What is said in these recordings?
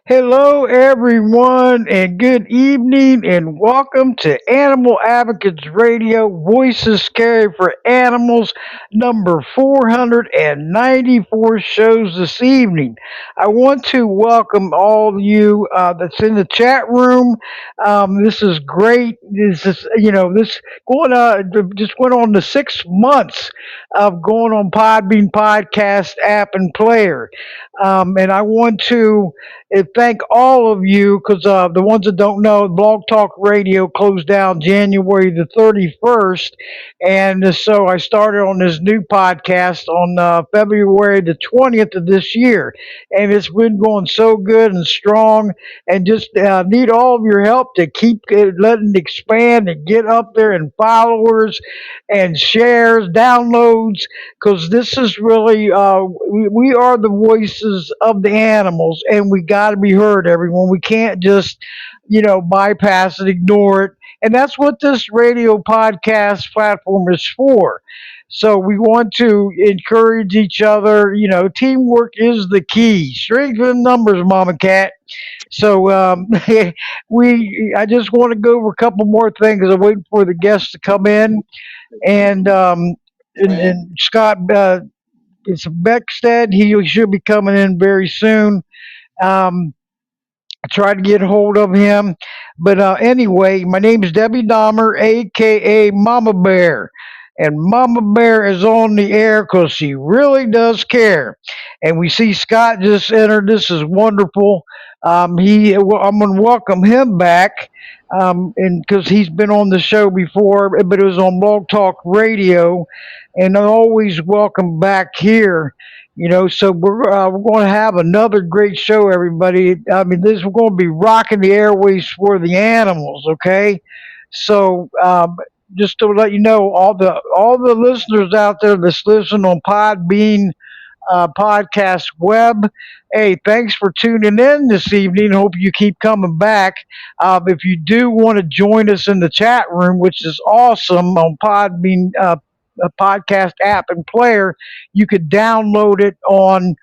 Hello, everyone, and good evening, and welcome to Animal Advocates Radio Voices Carry for Animals, number 494 shows this evening. I want to welcome all of you that's in the chat room. This is great. This is, this going just went on the 6 months of going on Podbean podcast app and player. And I want to thank all of you because the ones that don't know, Blog Talk Radio closed down January the 31st. And so I started on this new podcast on February the 20th of this year. And it's been going so good and strong. And just need all of your help to keep letting it expand and get up there and followers and shares, downloads, because this is really, we are the voices of the animals, and we got to be heard, everyone. We can't just, bypass it, ignore it. And that's what this radio podcast platform is for. So we want to encourage each other. Teamwork is the key. Strength in numbers, Mama Cat. So I just want to go over a couple more things. I'm waiting for the guests to come in, and Scott. It's Beckstead. He should be coming in very soon. Um, I tried to get hold of him. But anyway, my name is Debbie Dahmer, a.k.a. Mama Bear. And Mama Bear is on the air because she really does care. And we see Scott just entered. This is wonderful. I'm going to welcome him back, and because he's been on the show before, but it was on Blog Talk Radio, and I always welcome back here. So we're going to have another great show, everybody. I mean, we're going to be rocking the airways for the animals. Okay, so just to let you know, all the listeners out there that's listening on Podbean podcast web. Hey, thanks for tuning in this evening. Hope you keep coming back. If you do want to join us in the chat room, which is awesome on Podbean podcast app and player, you could download it on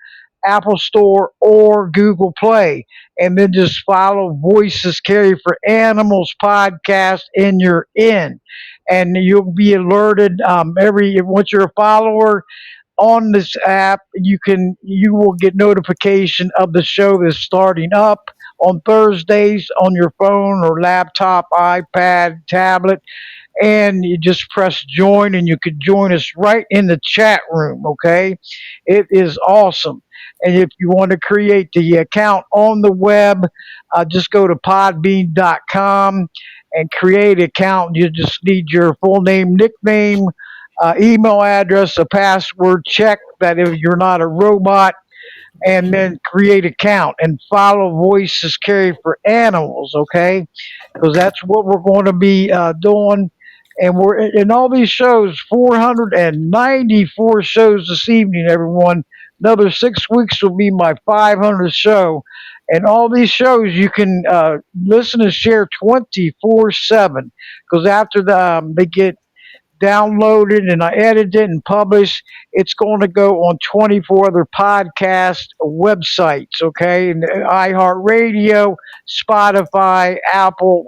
Apple Store or Google Play, and then just follow Voices Carry for Animals podcast, and you're in, and you'll be alerted every once you're a follower on this app. You will get notification of the show that's starting up on Thursdays on your phone or laptop, iPad, tablet, and you just press join, and you could join us right in the chat room. Okay, it is awesome. And if you want to create the account on the web, just go to podbean.com and create an account. You just need your full name, nickname, email address, a password. Check that if you're not a robot, and then create account and follow Voices Carry for Animals. Okay, because that's what we're going to be doing. And we're in all these shows, 494 shows this evening, everyone. Another 6 weeks will be my 500th show. And all these shows you can listen and share 24/7 because after they get downloaded and I edit it and publish, it's going to go on 24 other podcast websites, okay? And iHeartRadio, Spotify, Apple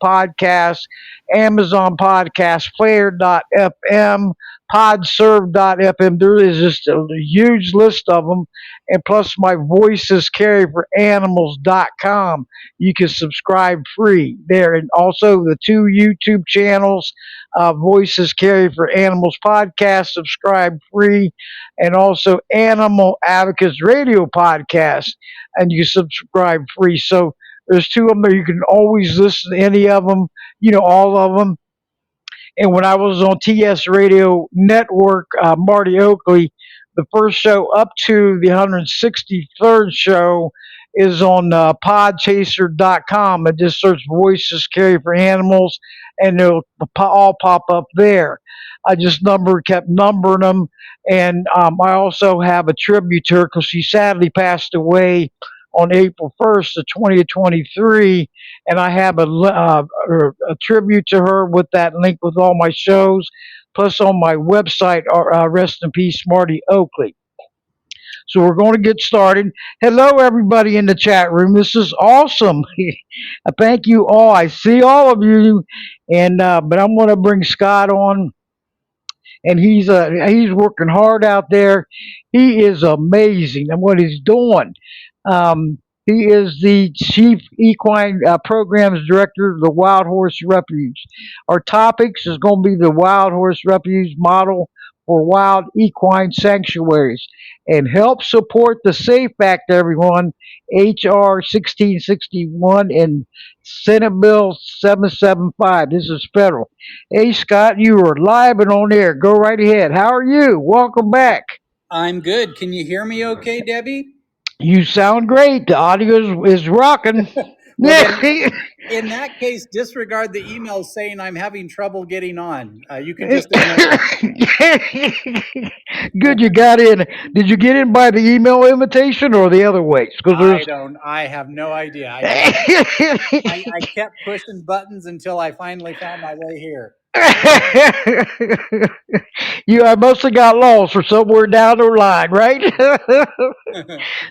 Podcasts, Amazon Podcast, Player.fm, Podserve.fm. There is just a huge list of them. And plus, my voices carry for animals.com. You can subscribe free there. And also the two YouTube channels, Voices Carry for Animals podcast, subscribe free, and also Animal Advocates Radio podcast, and you subscribe free. So there's two of them there. You can always listen to any of them, all of them. And when I was on TS Radio Network, Marty Oakley, the first show up to the 163rd show is on podchaser.com. And just search Voices Carry for Animals, and it'll all pop up there. I just kept numbering them. And I also have a tribute to her because she sadly passed away on April 1st of 2023, and I have a tribute to her with that link with all my shows, plus on my website, rest in peace, Marty Oakley. So we're going to get started. Hello, everybody in the chat room. This is awesome. Thank you all. I see all of you, and but I'm going to bring Scott on, and he's working hard out there. He is amazing at what he's doing. He is the Chief Equine Programs Director of the Wild Horse Refuge. Our topics is going to be the Wild Horse Refuge model for wild equine sanctuaries and help support the SAFE Act, everyone, HR 1661 and Senate Bill 775. This is federal. Hey, Scott, you are live and on air. Go right ahead. How are you? Welcome back. I'm good. Can you hear me okay, Debbie? You sound great. The audio is rocking. Well, then, in that case, disregard the email saying I'm having trouble getting on. You can just ignore it. Good, you got in. Did you get in by the email invitation or the other ways? I have no idea. I kept pushing buttons until I finally found my way here. I must have got lost or somewhere down the line, right?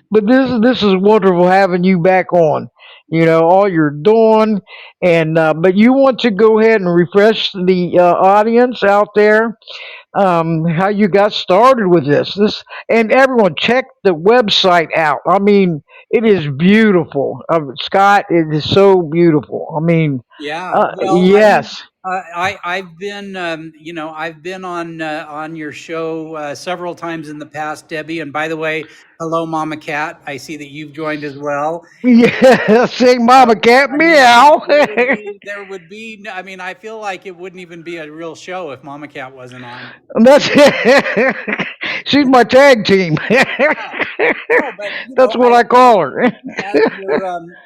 But this is wonderful having you back on. All you're doing, and but you want to go ahead and refresh the audience out there, how you got started with this, and everyone check the website out. I mean, it is beautiful, Scott. It is so beautiful. I mean, yeah. Well, yes. I've been I've been on your show several times in the past, Debbie. And by the way, hello, Mama Cat. I see that you've joined as well. Yeah, sing Mama Cat meow. There would be. I mean, I feel like it wouldn't even be a real show if Mama Cat wasn't on. That's she's my tag team. No, but, that's what I call her.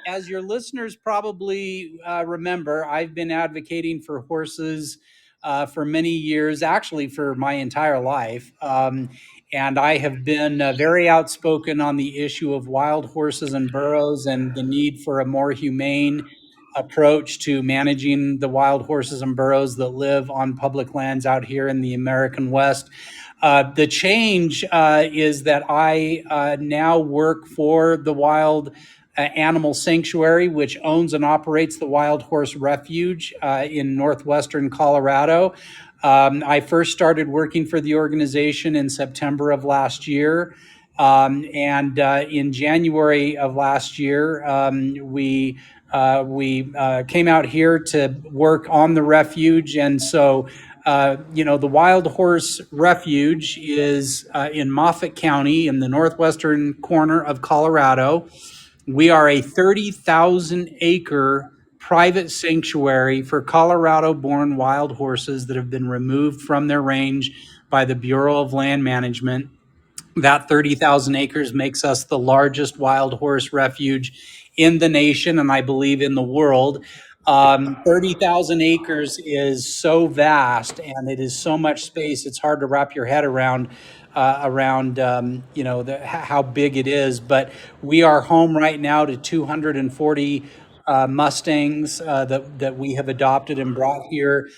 As your listeners probably remember, I've been advocating for horses for many years, actually for my entire life. And I have been very outspoken on the issue of wild horses and burros and the need for a more humane approach to managing the wild horses and burros that live on public lands out here in the American West. The change is that I now work for the Wild Animal Sanctuary, which owns and operates the Wild Horse Refuge in northwestern Colorado. I first started working for the organization in September of last year. And in January of last year, we came out here to work on the refuge. And so the Wild Horse Refuge is in Moffat County in the northwestern corner of Colorado. We are a 30,000 acre private sanctuary for Colorado-born wild horses that have been removed from their range by the Bureau of Land Management. That 30,000 acres makes us the largest wild horse refuge in the nation, and I believe in the world. 30,000 acres is so vast, and it is so much space. It's hard to wrap your head around how big it is. But we are home right now to 240 Mustangs that we have adopted and brought here.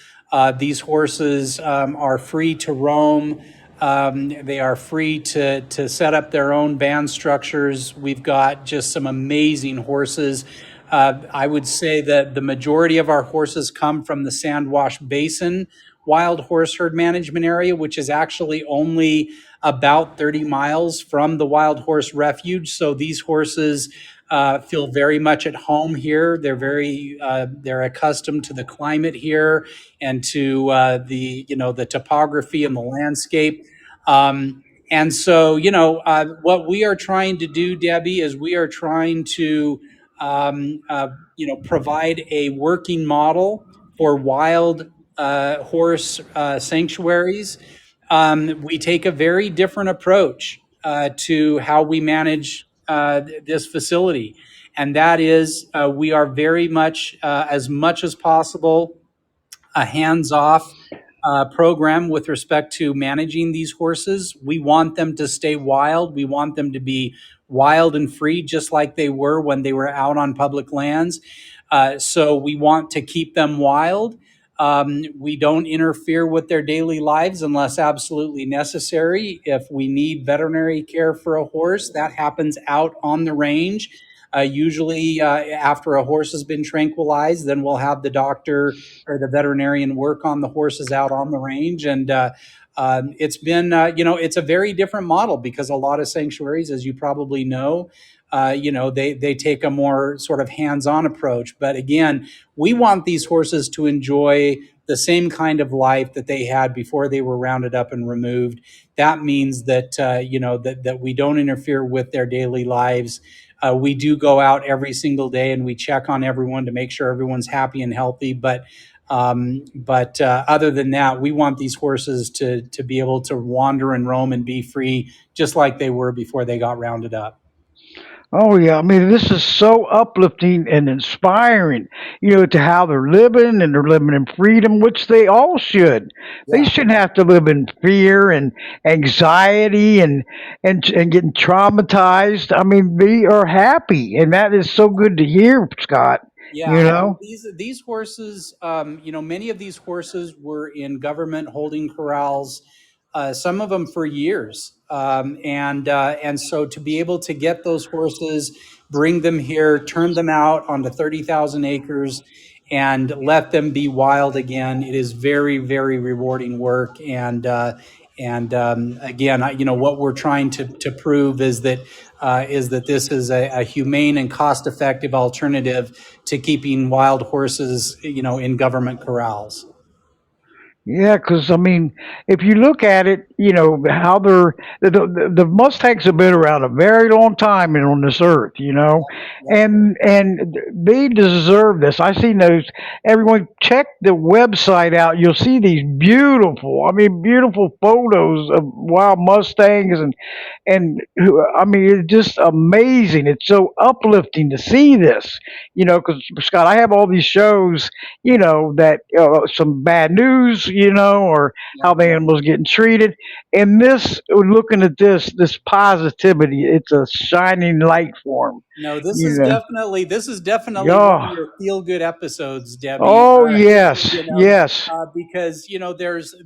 These horses are free to roam. They are free to set up their own band structures. We've got just some amazing horses. I would say that the majority of our horses come from the Sandwash Basin Wild Horse Herd Management Area, which is actually only about 30 miles from the Wild Horse Refuge. So these horses feel very much at home here. They're accustomed to the climate here and to the topography and the landscape. And so, what we are trying to do, Debbie, is we are trying to provide a working model for wild horse sanctuaries. We take a very different approach to how we manage this facility, and that is we are very much as possible, a hands-off program with respect to managing these horses. We want them to stay wild. We want them to be wild and free, just like they were when they were out on public lands. So we want to keep them wild. We don't interfere with their daily lives unless absolutely necessary. If we need veterinary care for a horse, that happens out on the range. Usually, after a horse has been tranquilized, then we'll have the doctor or the veterinarian work on the horses out on the range. And it's been, it's a very different model because a lot of sanctuaries, as you probably know, they take a more sort of hands-on approach. But again, we want these horses to enjoy the same kind of life that they had before they were rounded up and removed. That means that that we don't interfere with their daily lives. We do go out every single day and we check on everyone to make sure everyone's happy and healthy. But other than that, we want these horses to be able to wander and roam and be free, just like they were before they got rounded up. Oh yeah, I mean this is so uplifting and inspiring, to how they're living and they're living in freedom, which they all should. They Yeah. shouldn't have to live in fear and anxiety and getting traumatized. I mean, they are happy, and that is so good to hear, Scott. Yeah, You I mean know? these horses, many of these horses were in government holding corrals, some of them for years, and so to be able to get those horses, bring them here, turn them out onto 30,000 acres, and let them be wild again, it is very, very rewarding work. And again, what we're trying to prove is that this is a humane and cost-effective alternative to keeping wild horses, in government corrals. Yeah, because I mean, if you look at it, how the Mustangs have been around a very long time and on this earth, Yep. and they deserve this. I see those. Everyone, check the website out. You'll see these beautiful, I mean, beautiful photos of wild Mustangs I mean, it's just amazing. It's so uplifting to see this, because Scott, I have all these shows, that some bad news, or how Yep. the animals getting treated. And looking at this positivity, it's a shining light for them. No, You know, this is definitely one of yeah. your feel good episodes, Debbie. Oh yes, yes. Because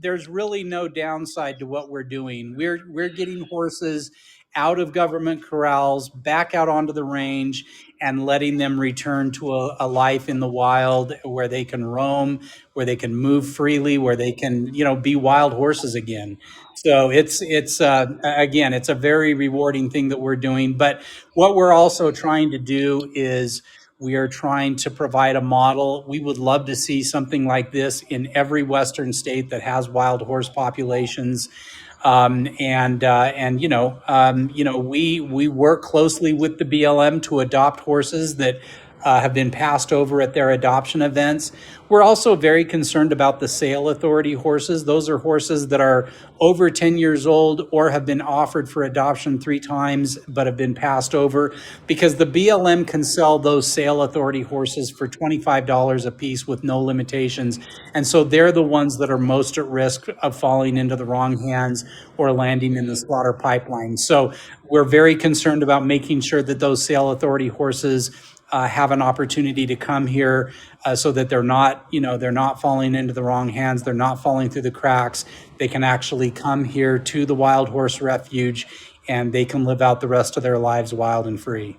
there's really no downside to what we're doing. We're getting horses out of government corrals, back out onto the range, and letting them return to a life in the wild where they can roam, where they can move freely, where they can be wild horses again. So it's again, it's a very rewarding thing that we're doing. But what we're also trying to do is we are trying to provide a model. We would love to see something like this in every Western state that has wild horse populations. We work closely with the BLM to adopt horses that have been passed over at their adoption events. We're also very concerned about the sale authority horses. Those are horses that are over 10 years old or have been offered for adoption 3 times but have been passed over, because the BLM can sell those sale authority horses for $25 a piece with no limitations. And so they're the ones that are most at risk of falling into the wrong hands or landing in the slaughter pipeline. So we're very concerned about making sure that those sale authority horses have an opportunity to come here, so that they're not falling into the wrong hands. They're not falling through the cracks. They can actually come here to the Wild Horse Refuge, and they can live out the rest of their lives wild and free.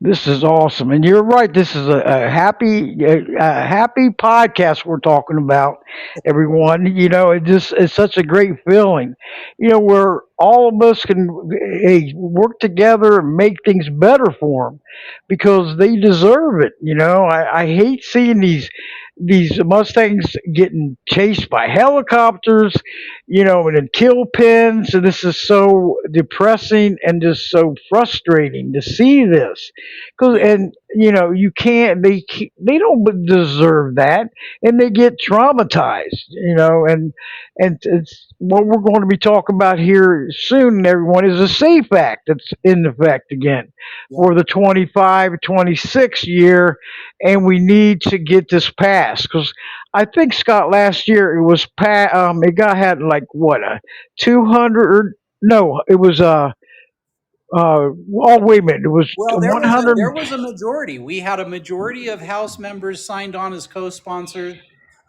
This is awesome, and you're right. This is a happy podcast we're talking about, everyone. It's such a great feeling. Where all of us can, hey, work together and make things better for them because they deserve it. I hate seeing these Mustangs getting chased by helicopters, and in kill pens. And this is so depressing and just so frustrating to see this. Cause, Yeah. and you can't, they don't deserve that, and they get traumatized. And it's what we're going to be talking about here soon. Everyone is a Safe Act that's in effect again Yeah. for the 25-26 year, and we need to get this passed because I think Scott last year it was it got had like what a 200 or no, it was oh wait a minute, it was Well, there was a 100. there was a majority. We had a majority of House members signed on as co-sponsors,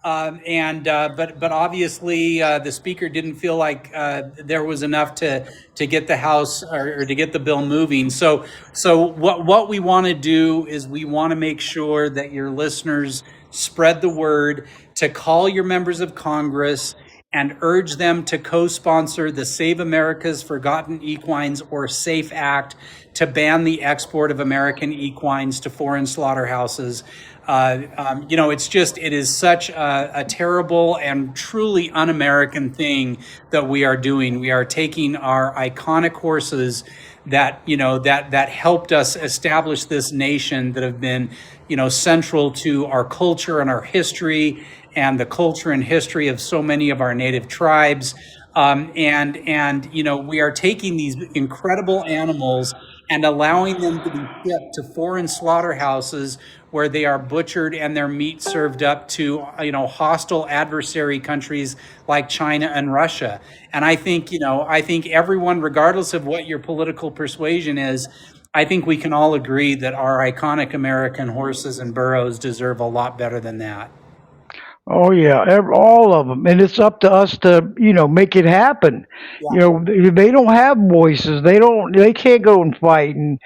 and but obviously the Speaker didn't feel like there was enough to get the House, or to get the bill moving. So what we want to do is we want to make sure that your listeners spread the word, to call your members of Congress and urge them to co-sponsor the Save America's Forgotten Equines, or SAFE Act, to ban the export of American equines to foreign slaughterhouses. It is such a terrible and truly un-American thing that we are doing. We are taking our iconic horses that helped us establish this nation, that have been, central to our culture and our history, and the culture and history of so many of our native tribes. And we are taking these incredible animals and allowing them to be shipped to foreign slaughterhouses, where they are butchered and their meat served up to, hostile adversary countries like China and Russia. And I think everyone, regardless of what your political persuasion is, I think we can all agree that our iconic American horses and burros deserve a lot better than that. Oh yeah, all of them, and it's up to us to make it happen. Yeah. They don't have voices. They can't go and fight and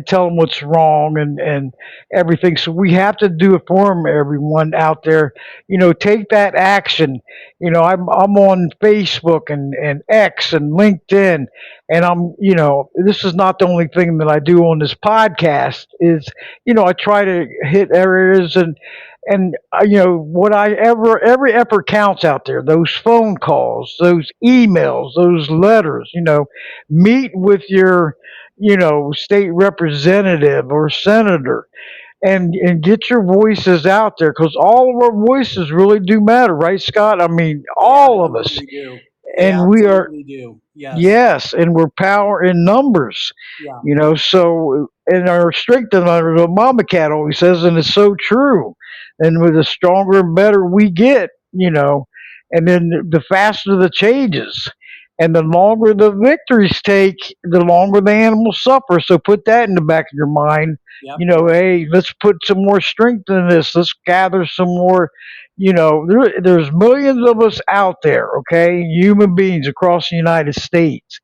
tell them what's wrong and everything. So we have to do it for them. Everyone out there, take that action. I'm on Facebook and X and LinkedIn, and this is not the only thing that I do on this podcast. Is I try to hit areas and what I ever every effort counts out there. Those phone calls, those emails, those letters. Meet with your state representative or senator and get your voices out there because all of our voices really do matter, right, Scott? I mean, They all of us, absolutely do. They and we are. absolutely do. Yes. Yes, and we're power in numbers. Yeah. So and our strength in numbers, what Mama Cat always says, and it's so true. And with the stronger and better we get, and then the faster the changes. And the longer the victories take, the longer the animals suffer. So put that in the back of your mind. Yep. Hey, let's put some more strength in this. Let's gather some more. There's millions of us out there, okay, human beings across the United States.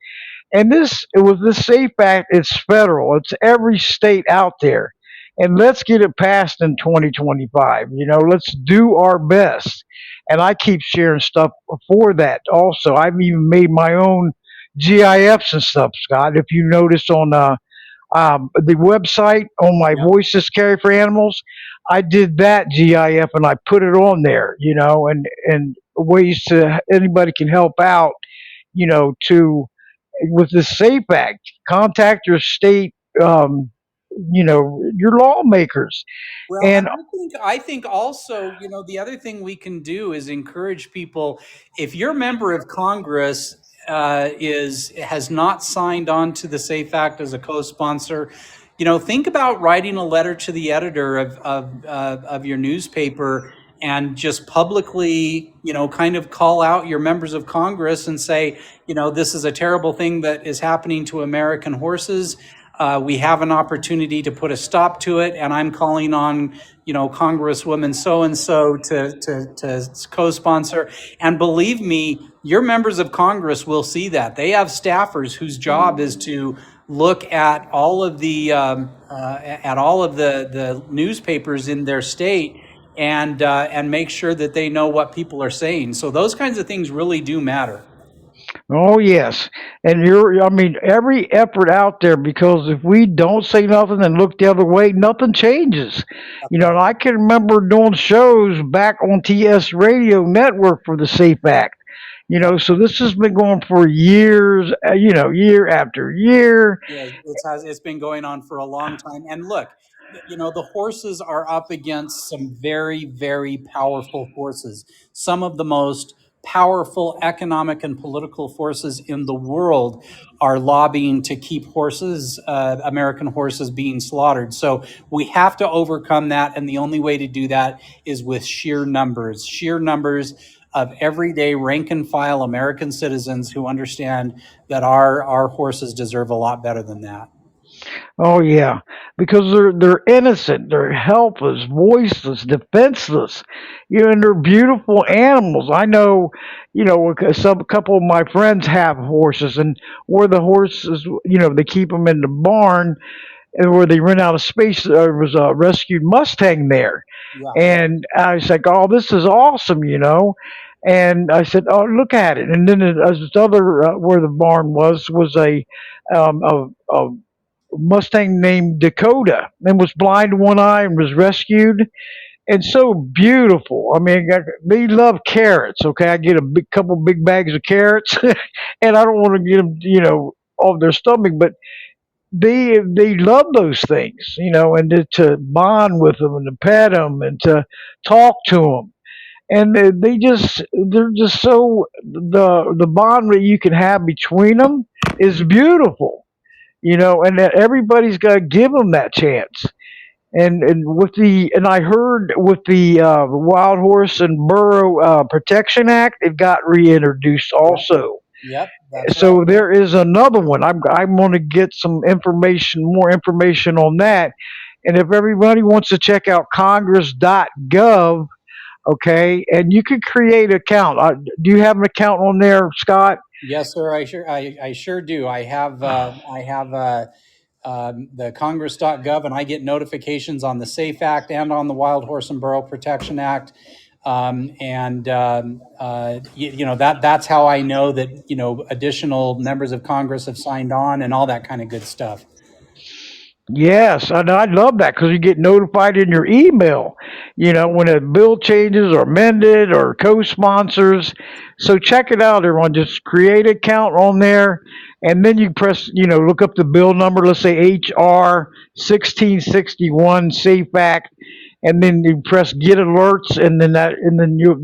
And this with this Safe Act, it's federal. It's every state out there. And let's get it passed in 2025. Let's do our best. And I keep sharing stuff for that also. I've even made my own GIFs and stuff, Scott. If you notice on the website on my Yep. Voices Carry for Animals, I did that GIF and I put it on there, and ways to anybody can help out, to with the Safe Act. Contact your state your lawmakers. Well, and And I think also, the other thing we can do is encourage people. If your member of Congress is has not signed on to the SAFE Act as a co-sponsor, think about writing a letter to the editor of your newspaper and just publicly, kind of call out your members of Congress and say, this is a terrible thing that is happening to American horses. We have an opportunity to put a stop to it, and I'm calling on, Congresswoman so and so to co-sponsor. And believe me, your members of Congress will see that. They have staffers whose job is to look at all of the newspapers in their state and make sure that they know what people are saying. So those kinds of things really do matter. oh yes, and I mean, every effort out there, because if we don't say nothing and look the other way, nothing changes. That's And right. I can remember doing shows back on TS Radio Network for the Safe Act. Yep. So this has been going for years, year after year. Yeah, it's been going on for a long time. And look, the horses are up against some very, very powerful forces. Some of the most powerful economic and political forces in the world are lobbying to keep American horses being slaughtered. So we have to overcome that, and the only way to do that is with sheer numbers of everyday rank and file American citizens who understand that our horses deserve a lot better than that. Oh yeah, because they're innocent, they're helpless, voiceless, defenseless. And they're beautiful animals. I know, a couple of my friends have horses, and where the horses, they keep them in the barn, and where they rent out of space, there was a rescued Mustang there, Yeah, and I was like, "Oh, this is awesome." And I said, "Oh, look at it." And then this other where the barn was um, a, a Mustang named Dakota, and was blind in one eye and was rescued, and so beautiful. I mean, they love carrots. Okay, I get a big couple big bags of carrots, and I don't want to get them, off their stomach, but they love those things, and to bond with them and to pet them and to talk to them. And they're just so the bond that you can have between them is beautiful, and that everybody's got to give them that chance. And I heard with the Wild Horse and Burro Protection Act, it got reintroduced yep, also. yep, that's right. So there is another one. I'm going to get more information on that. And if everybody wants to check out Congress.gov, okay, and you can create an account. Do you have an account on there, Scott? Yes, sir. I sure do. I have the Congress.gov, and I get notifications on the SAFE Act and on the Wild Horse and Burro Protection Act. That's how I know that additional members of Congress have signed on and all that kind of good stuff. Yes, and I love that because you get notified in your email, when a bill changes or amended or co-sponsors. So check it out, everyone. Just create an account on there, and then you press, look up the bill number. Let's say HR 1661 Safe Act, and then you press Get Alerts, and then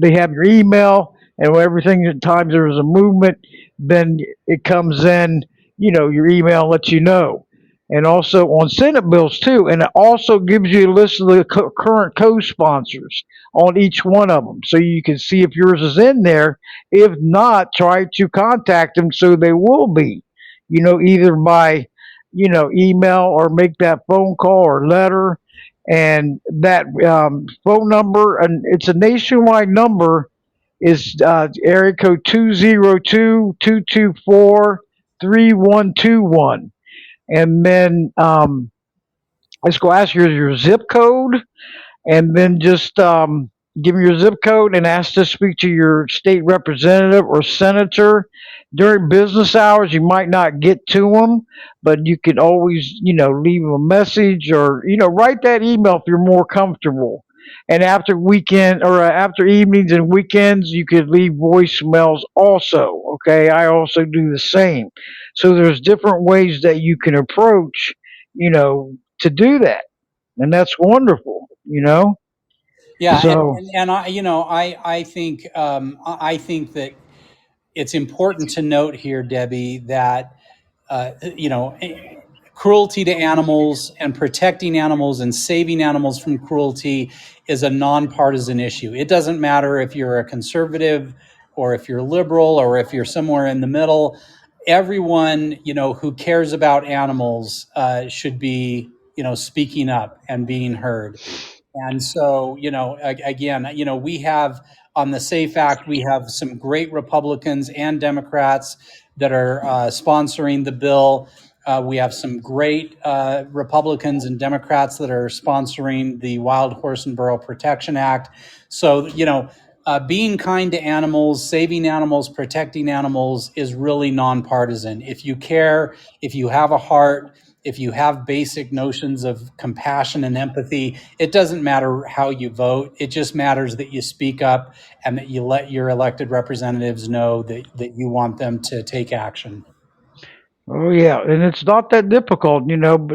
they have your email, and when everything at times there is a movement, then it comes in. Your email lets you know, and also on Senate bills too. And it also gives you a list of the current co-sponsors on each one of them, so you can see if yours is in there. If not, try to contact them so they will be. Either by email or make that phone call or letter. And that phone number, and it's a nationwide number, is area code 202-224-3121. And then let's go ask your zip code, and then just give them your zip code and ask to speak to your state representative or senator. During business hours, you might not get to them, but you can always, leave them a message, or, write that email if you're more comfortable. And after weekend or after evenings and weekends, you could leave voicemails also. Okay, I also do the same. So there's different ways that you can approach, you know, to do that, and that's wonderful. Yeah, So and I think that it's important to note here, Debbie, that uh, you know cruelty to animals and protecting animals and saving animals from cruelty is a nonpartisan issue. It doesn't matter if you're a conservative or if you're liberal or if you're somewhere in the middle. Everyone who cares about animals should be speaking up and being heard. And so, again, we have on the SAFE Act, we have some great Republicans and Democrats that are sponsoring the bill. We have some great Republicans and Democrats that are sponsoring the Wild Horse and Burro Protection Act. So, being kind to animals, saving animals, protecting animals is really nonpartisan. If you care, if you have a heart, if you have basic notions of compassion and empathy, it doesn't matter how you vote. It just matters that you speak up and that you let your elected representatives know that you want them to take action. oh yeah, and it's not that difficult, But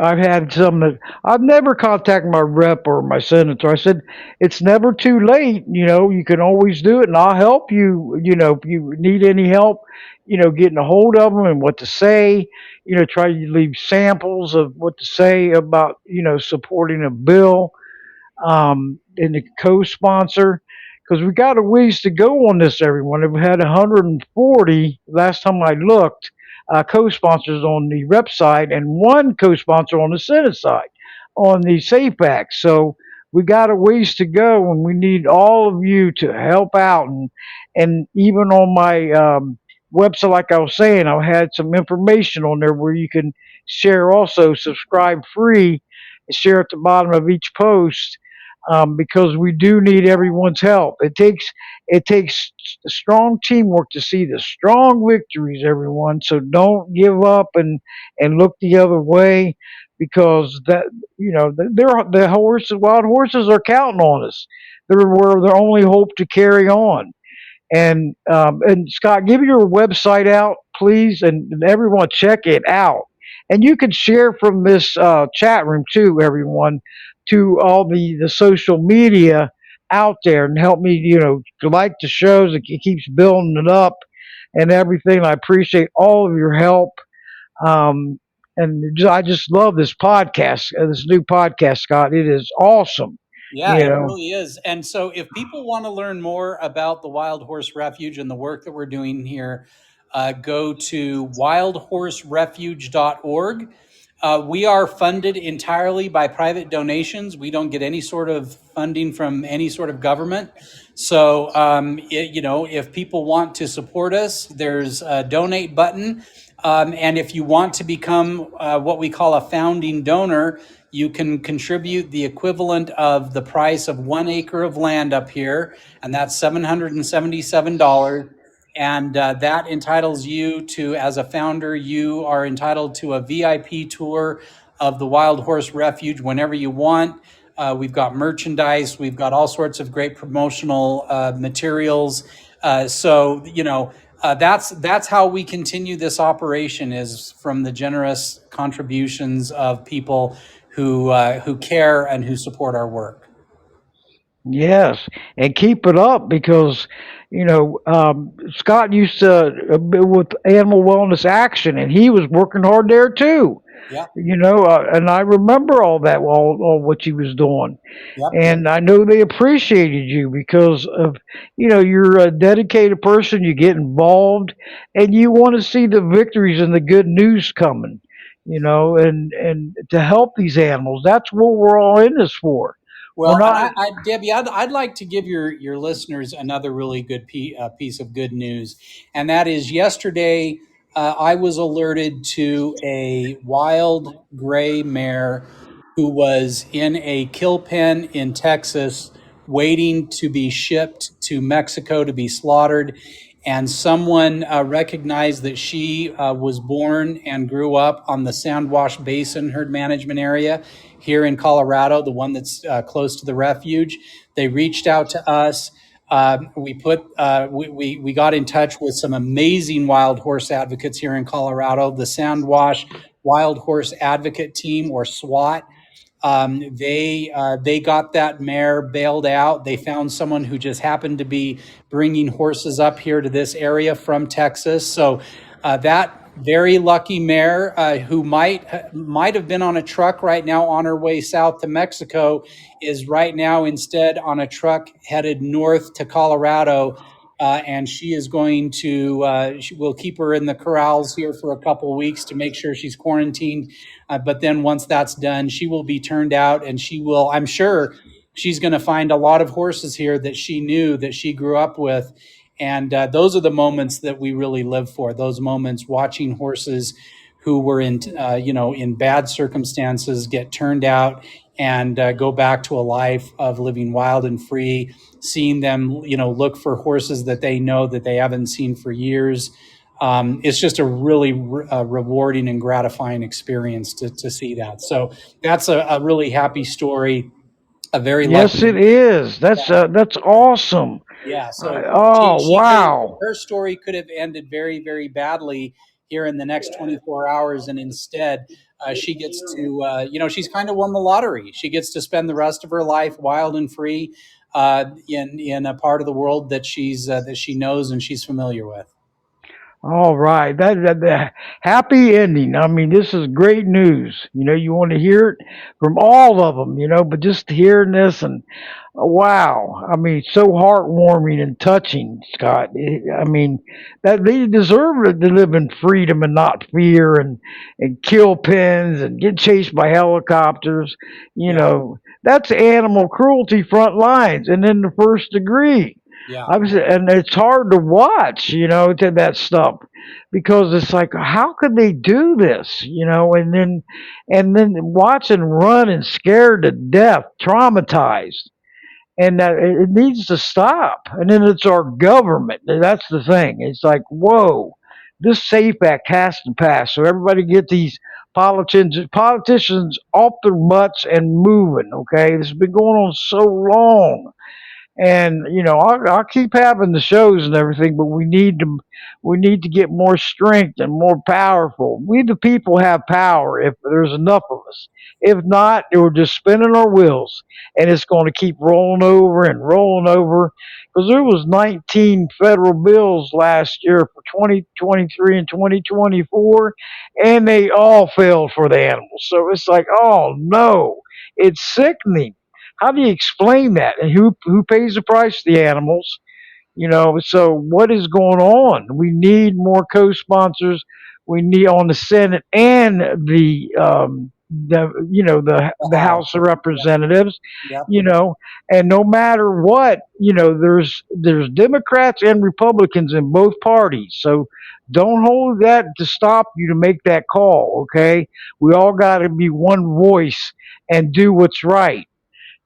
I've had some that I've never contacted my rep or my senator. I said it's never too late. You can always do it, and I'll help you. If you need any help, getting a hold of them and what to say. Try to leave samples of what to say about supporting a bill, and the co-sponsor, because we got a ways to go on this. Everyone, we've had 140 last time I looked, co-sponsors on the rep side and one co-sponsor on the Senate side on the Safe Act. So we got a ways to go, and we need all of you to help out. And even on my website, like I was saying, I had some information on there where you can share, also subscribe free, share at the bottom of each post, because we do need everyone's help. It takes strong teamwork to see the strong victories, everyone. So don't give up and look the other way, because that the horses, wild horses, are counting on us. We're their only hope to carry on. And Scott, give your website out, please, and everyone check it out. And you can share from this chat room too, everyone, to all the social media out there, and help me, like the shows. It keeps building it up and everything. I appreciate all of your help. Um, and I just love this podcast, this new podcast, Scott. It is awesome. Yeah, You it know, really is. And so, if people want to learn more about the Wild Horse Refuge and the work that we're doing here, go to wildhorserefuge.org. We are funded entirely by private donations. We don't get any sort of funding from any sort of government. So, if people want to support us, there's a donate button. And if you want to become what we call a founding donor, you can contribute the equivalent of the price of 1 acre of land up here, and that's $777. And that entitles you to, as a founder, you are entitled to a VIP tour of the Wild Horse Refuge whenever you want. We've got merchandise, we've got all sorts of great promotional materials. That's how we continue this operation, is from the generous contributions of people who care and who support our work. yes, and keep it up, because Scott used to be with Animal Wellness Action, and he was working hard there too. Yep, And I remember all what he was doing, yep. and I know they appreciated you because of you're a dedicated person. You get involved, and you want to see the victories and the good news coming. And to help these animals. That's what we're all in this for. We're Well, and not. Debbie, I'd like to give your listeners another really good piece of good news, and that is yesterday I was alerted to a wild gray mare who was in a kill pen in Texas, waiting to be shipped to Mexico to be slaughtered. And someone recognized that she was born and grew up on the Sandwash Basin herd management area here in Colorado, the one that's close to the refuge. They reached out to us. We got in touch with some amazing wild horse advocates here in Colorado. The Sandwash Wild Horse Advocate Team, or SWAT. They got that mare bailed out. They found someone who just happened to be bringing horses up here to this area from Texas. So that very lucky mare, who might have been on a truck right now on her way south to Mexico, is right now instead on a truck headed north to Colorado. And she is going to, we'll keep her in the corrals here for a couple of weeks to make sure she's quarantined. But then once that's done, she will be turned out, and she will, I'm sure, she's going to find a lot of horses here that she knew, that she grew up with. And those are the moments that we really live for. Those moments, watching horses who were in, in bad circumstances, get turned out and go back to a life of living wild and free. Seeing them, look for horses that they know that they haven't seen for years. It's just a really rewarding and gratifying experience to see that. So that's a really happy story. A very lucky. Yes, it is. That's awesome. Yeah, so Oh, she could have, wow. her story could have ended very, very badly here in the next 24 hours, and instead she gets to, she's kind of won the lottery. She gets to spend the rest of her life wild and free in a part of the world that she knows and she's familiar with. All right, that happy ending. I mean, this is great news. You want to hear it from all of them. But just hearing this and wow, I mean, so heartwarming and touching, Scott. I mean, that they deserve it to live in freedom and not fear and kill pens and get chased by helicopters. Yeah, That's animal cruelty front lines and in the first degree. yeah. And it's hard to watch, to that stuff because it's like, how could they do this, and then watch and run and scared to death, traumatized, and that it needs to stop. And then it's our government. That's the thing. It's like, whoa, this Safe Act has to pass so everybody get these politicians off their butts and moving. Okay, this has been going on so long. And I'll keep having the shows and everything, but we need to get more strength and more powerful. We the people have power if there's enough of us. If not, we're just spinning our wheels, and it's going to keep rolling over and rolling over. Because there was 19 federal bills last year for 2023 and 2024, and they all failed for the animals. So it's like, oh no, it's sickening. How do you explain that? And who pays the price? The animals. So what is going on? We need more co-sponsors. We need on the Senate and The the House. House of Representatives. Yep. You know, and no matter what, there's Democrats and Republicans in both parties. So don't hold that to stop you to make that call. Okay, we all got to be one voice and do what's right.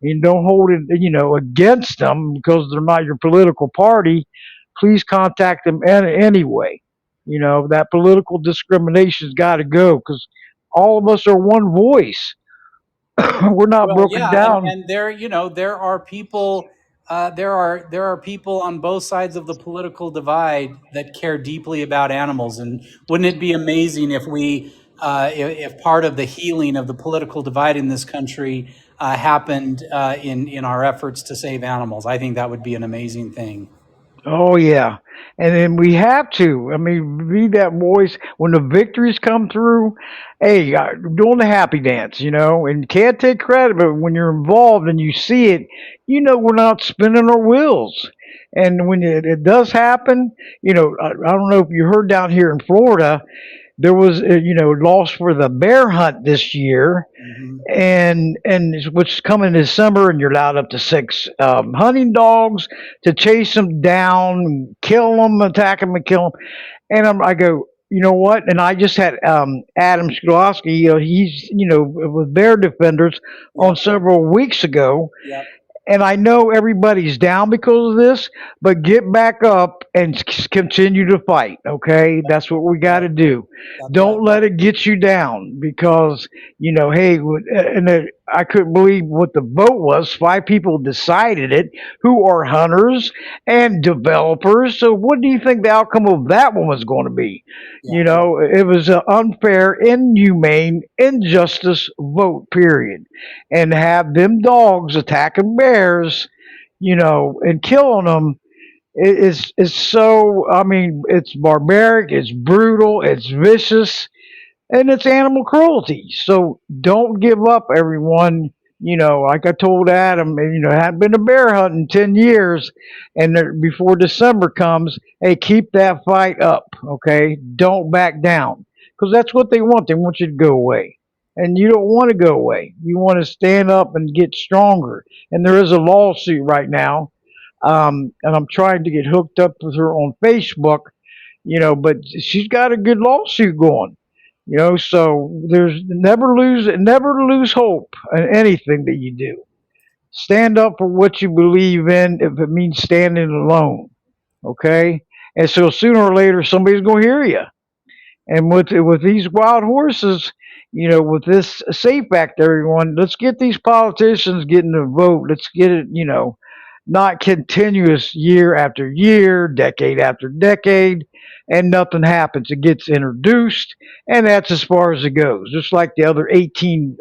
And don't hold it, against them because they're not your political party. Please contact them anyway. That political discrimination's got to go because all of us are one voice. We're not Well, broken yeah, and down. there, there are people, there are people on both sides of the political divide that care deeply about animals. And wouldn't it be amazing if if part of the healing of the political divide in this country happened in our efforts to save animals? I think that would be an amazing thing. Oh yeah, and then we have to. I mean, be that voice when the victories come through. Hey, doing the happy dance, and you can't take credit, but when you're involved and you see it, we're not spinning our wheels. And when it does happen, I don't know if you heard down here in Florida, there was loss for the bear hunt this year, Hmm. and which is coming in December, and you're allowed up to six hunting dogs to chase them down, kill them, attack them, and kill them. And I go, you know what? And I just had Adam Skolowski. He's with Bear Defenders on Yep. several weeks ago, Yep. and I know everybody's down because of this, but get back up and continue to fight. Okay, that's what we got Right. to do. That's right. Don't let it get you down because hey, and I couldn't believe what the vote was. Five people decided it, who are hunters and developers. So, what do you think the outcome of that one was going to be? You Yeah. know, it was an unfair, inhumane, injustice vote, period. And to have them dogs attacking bears, you know, and killing them is so. I mean, it's barbaric, it's brutal, it's vicious, and it's animal cruelty. So don't give up, everyone. You know, like I told Adam, you know, I hadn't been a bear hunt in 10 years, and before December comes, hey, keep that fight up, okay? Don't back down, because that's what they want. They want you to go away. And you don't want to go away. You want to stand up and get stronger. And there is a lawsuit right now, and I'm trying to get hooked up with her on Facebook, you know, but she's got a good lawsuit going. You know, so there's never lose hope in anything that you do. Stand up for what you believe in if it means standing alone. Okay? And so sooner or later somebody's gonna hear you. And with these wild horses, you know, with this safe act, everyone, let's get these politicians getting the vote. Let's get it, you know, not continuous year after year, decade after decade, and nothing happens. It gets introduced, and that's as far as it goes. Just like the other 18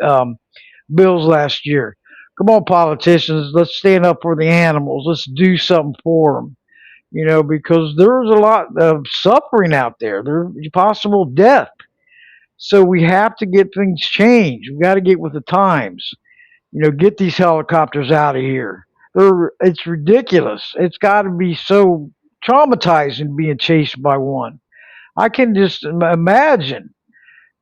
bills last year. Come on, politicians, let's stand up for the animals. Let's do something for them. You know, because there's a lot of suffering out there. There's possible death. So we have to get things changed. We got to get with the times. You know, get these helicopters out of here. It's ridiculous. It's got to be so traumatizing being chased by one. I can just imagine,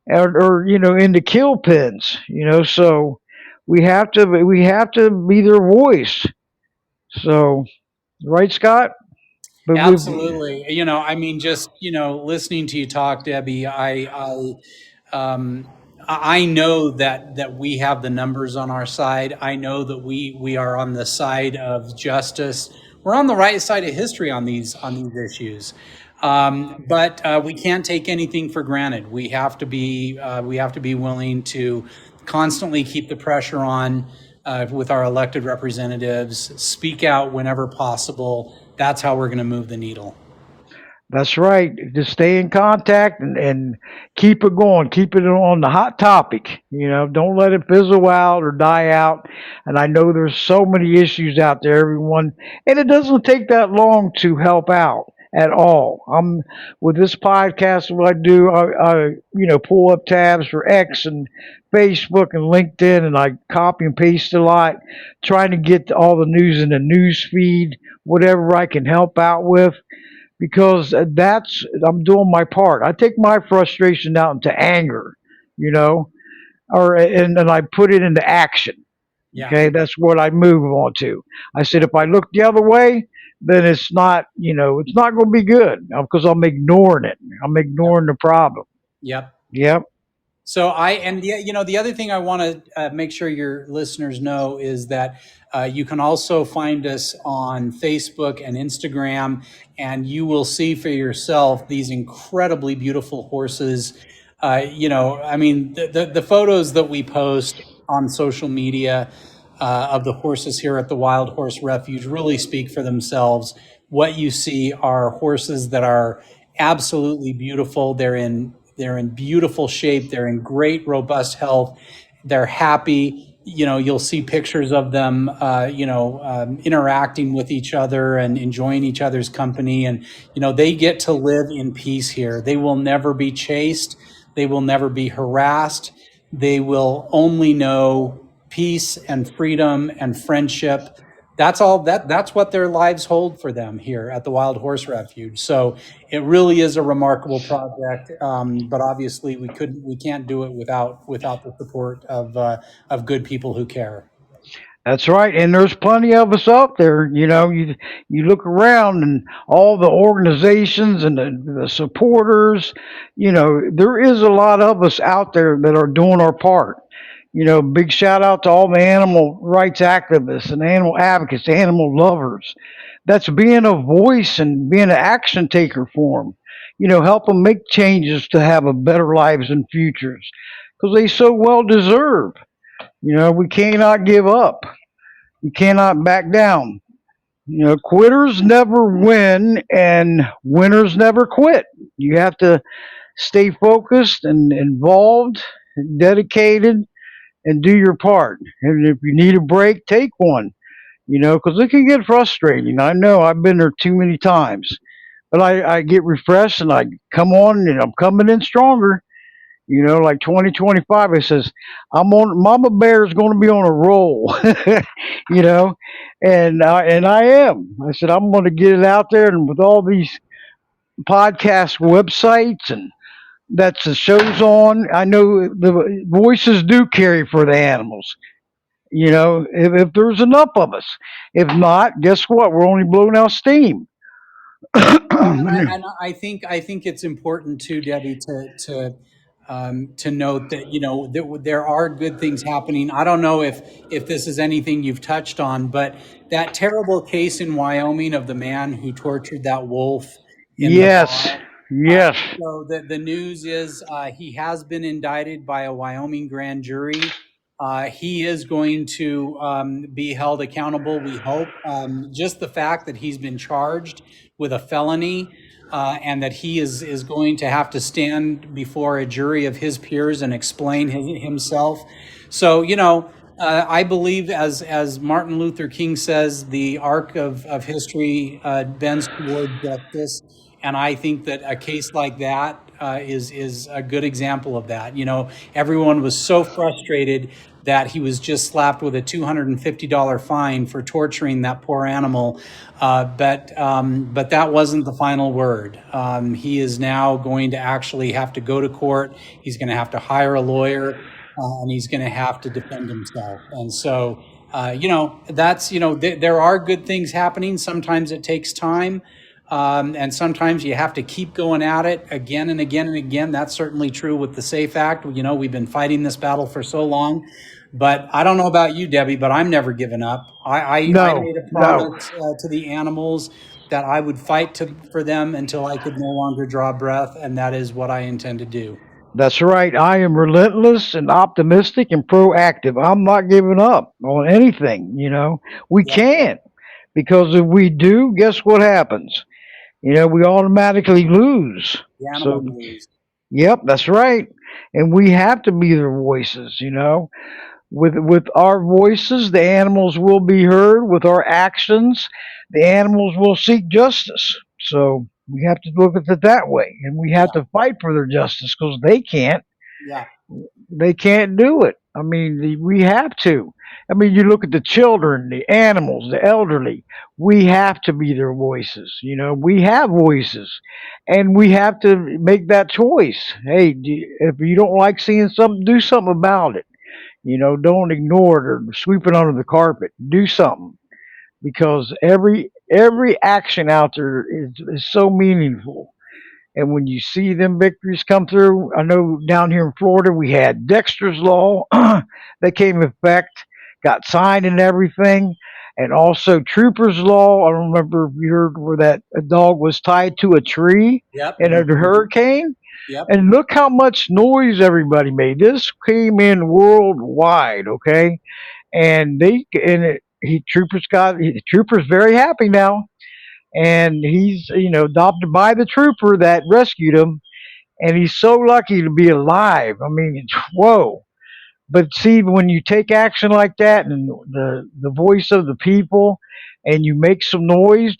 or you know, in the kill pens. You know, so we have to be their voice. So, right, Scott? But we Absolutely. You know, I mean, just, you know, listening to you talk, Debbie, um, I know that we have the numbers on our side. I know that we are on the side of justice. We're on the right side of history on these issues. But we can't take anything for granted. We have to be willing to constantly keep the pressure on with our elected representatives. Speak out whenever possible. That's how we're going to move the needle. That's right. Just stay in contact and keep it going. Keep it on the hot topic. You know, don't let it fizzle out or die out. And I know there's so many issues out there, everyone, and it doesn't take that long to help out at all. I'm with this podcast. What I do, I you know, pull up tabs for X and Facebook and LinkedIn, and I copy and paste a lot, trying to get all the news in the news feed, whatever I can help out with, because that's I'm doing my part. I take my frustration out into anger, you know, or and I put it into action. Yeah. Okay, that's what I move on to. I said if I look the other way, then it's not, you know, it's not going to be good because I'm ignoring it. I'm Yep. ignoring the problem. Yep. Yep, So you know, the other thing I want to make sure your listeners know is that you can also find us on Facebook and Instagram, and you will see for yourself these incredibly beautiful horses. You know, I mean, the photos that we post on social media of the horses here at the Wild Horse Refuge really speak for themselves. What you see are horses that are absolutely beautiful. They're in beautiful shape. They're in great, robust health. They're happy. You know, you'll see pictures of them, interacting with each other and enjoying each other's company. And, you know, they get to live in peace here. They will never be chased. They will never be harassed. They will only know peace and freedom and friendship. That's what their lives hold for them here at the Wild Horse Refuge. So it really is a remarkable project, but obviously we can't do it without the support of good people who care. that's right. And there's plenty of us out there. You know, you look around and all the organizations and the supporters. You know, there is a lot of us out there that are doing our part. You know, big shout out to all the animal rights activists and animal advocates, animal lovers. That's being a voice and being an action taker for them. You know, help them make changes to have a better lives and futures because they so well deserve. We cannot give up. We cannot back down. Quitters never win and winners never quit. You have to stay focused and involved, and dedicated, and do your part. And if you need a break, take one. Because it can get frustrating. I know I've been there too many times, but I get refreshed and I come on and I'm coming in stronger. Like 2025, it says I'm on. Mama Bear is going to be on a roll. you know, and I am. I said I'm going to get it out there, and with all these podcast websites and that's the show's on. I know the voices do carry for the animals. If there's enough of us. If not, guess what? We're only blowing out steam. Well, and I think it's important too, Debbie, to note that there are good things happening. I don't know if this is anything you've touched on, but that terrible case in Wyoming of the man who tortured that wolf in the Yes, barn. Uh, yes, so the news is he has been indicted by a Wyoming grand jury. He is going to be held accountable, we hope. Just the fact that he's been charged with a felony and that he is going to have to stand before a jury of his peers and explain himself. So, I believe, as Martin Luther King says, the arc of history bends toward justice, and I think that a case like that is a good example of that. Everyone was so frustrated that he was just slapped with a $250 fine for torturing that poor animal, but that wasn't the final word. He is now going to actually have to go to court. He's going to have to hire a lawyer, and he's going to have to defend himself. And so, that's there are good things happening. Sometimes it takes time. And sometimes you have to keep going at it again and again and again. That's certainly true with the SAFE Act. We've been fighting this battle for so long. But I don't know about you, Debbie, but I'm never giving up. I no, made a no. promise to the animals that I would fight for them until I could no longer draw breath, and that is what I intend to do. That's right. I am relentless and optimistic and proactive. I'm not giving up on anything. We Yep, can't because if we do, guess what happens? We automatically lose. the So, animals lose. yep, that's right. And we have to be their voices. With our voices, the animals will be heard. With our actions, the animals will seek justice. So we have to look at it that way, and we have Yeah, to fight for their justice because they can't. yeah, They can't do it. I mean, we have to. I mean, you look at the children, the animals, the elderly. We have to be their voices. We have voices, and we have to make that choice. Hey, if you don't like seeing something, do something about it. Don't ignore it or sweep it under the carpet. Do something because every action out there is so meaningful. And when you see them victories come through, I know down here in Florida we had Dexter's Law that came in effect, got signed and everything, and also Trooper's Law. I don't remember if you heard where that a dog was tied to a tree yep, in a hurricane. yep, And look how much noise everybody made. This came in worldwide, okay? And Trooper's very happy now, and he's adopted by the trooper that rescued him, and he's so lucky to be alive. I mean, whoa. But see, when you take action like that, and the voice of the people, and you make some noise,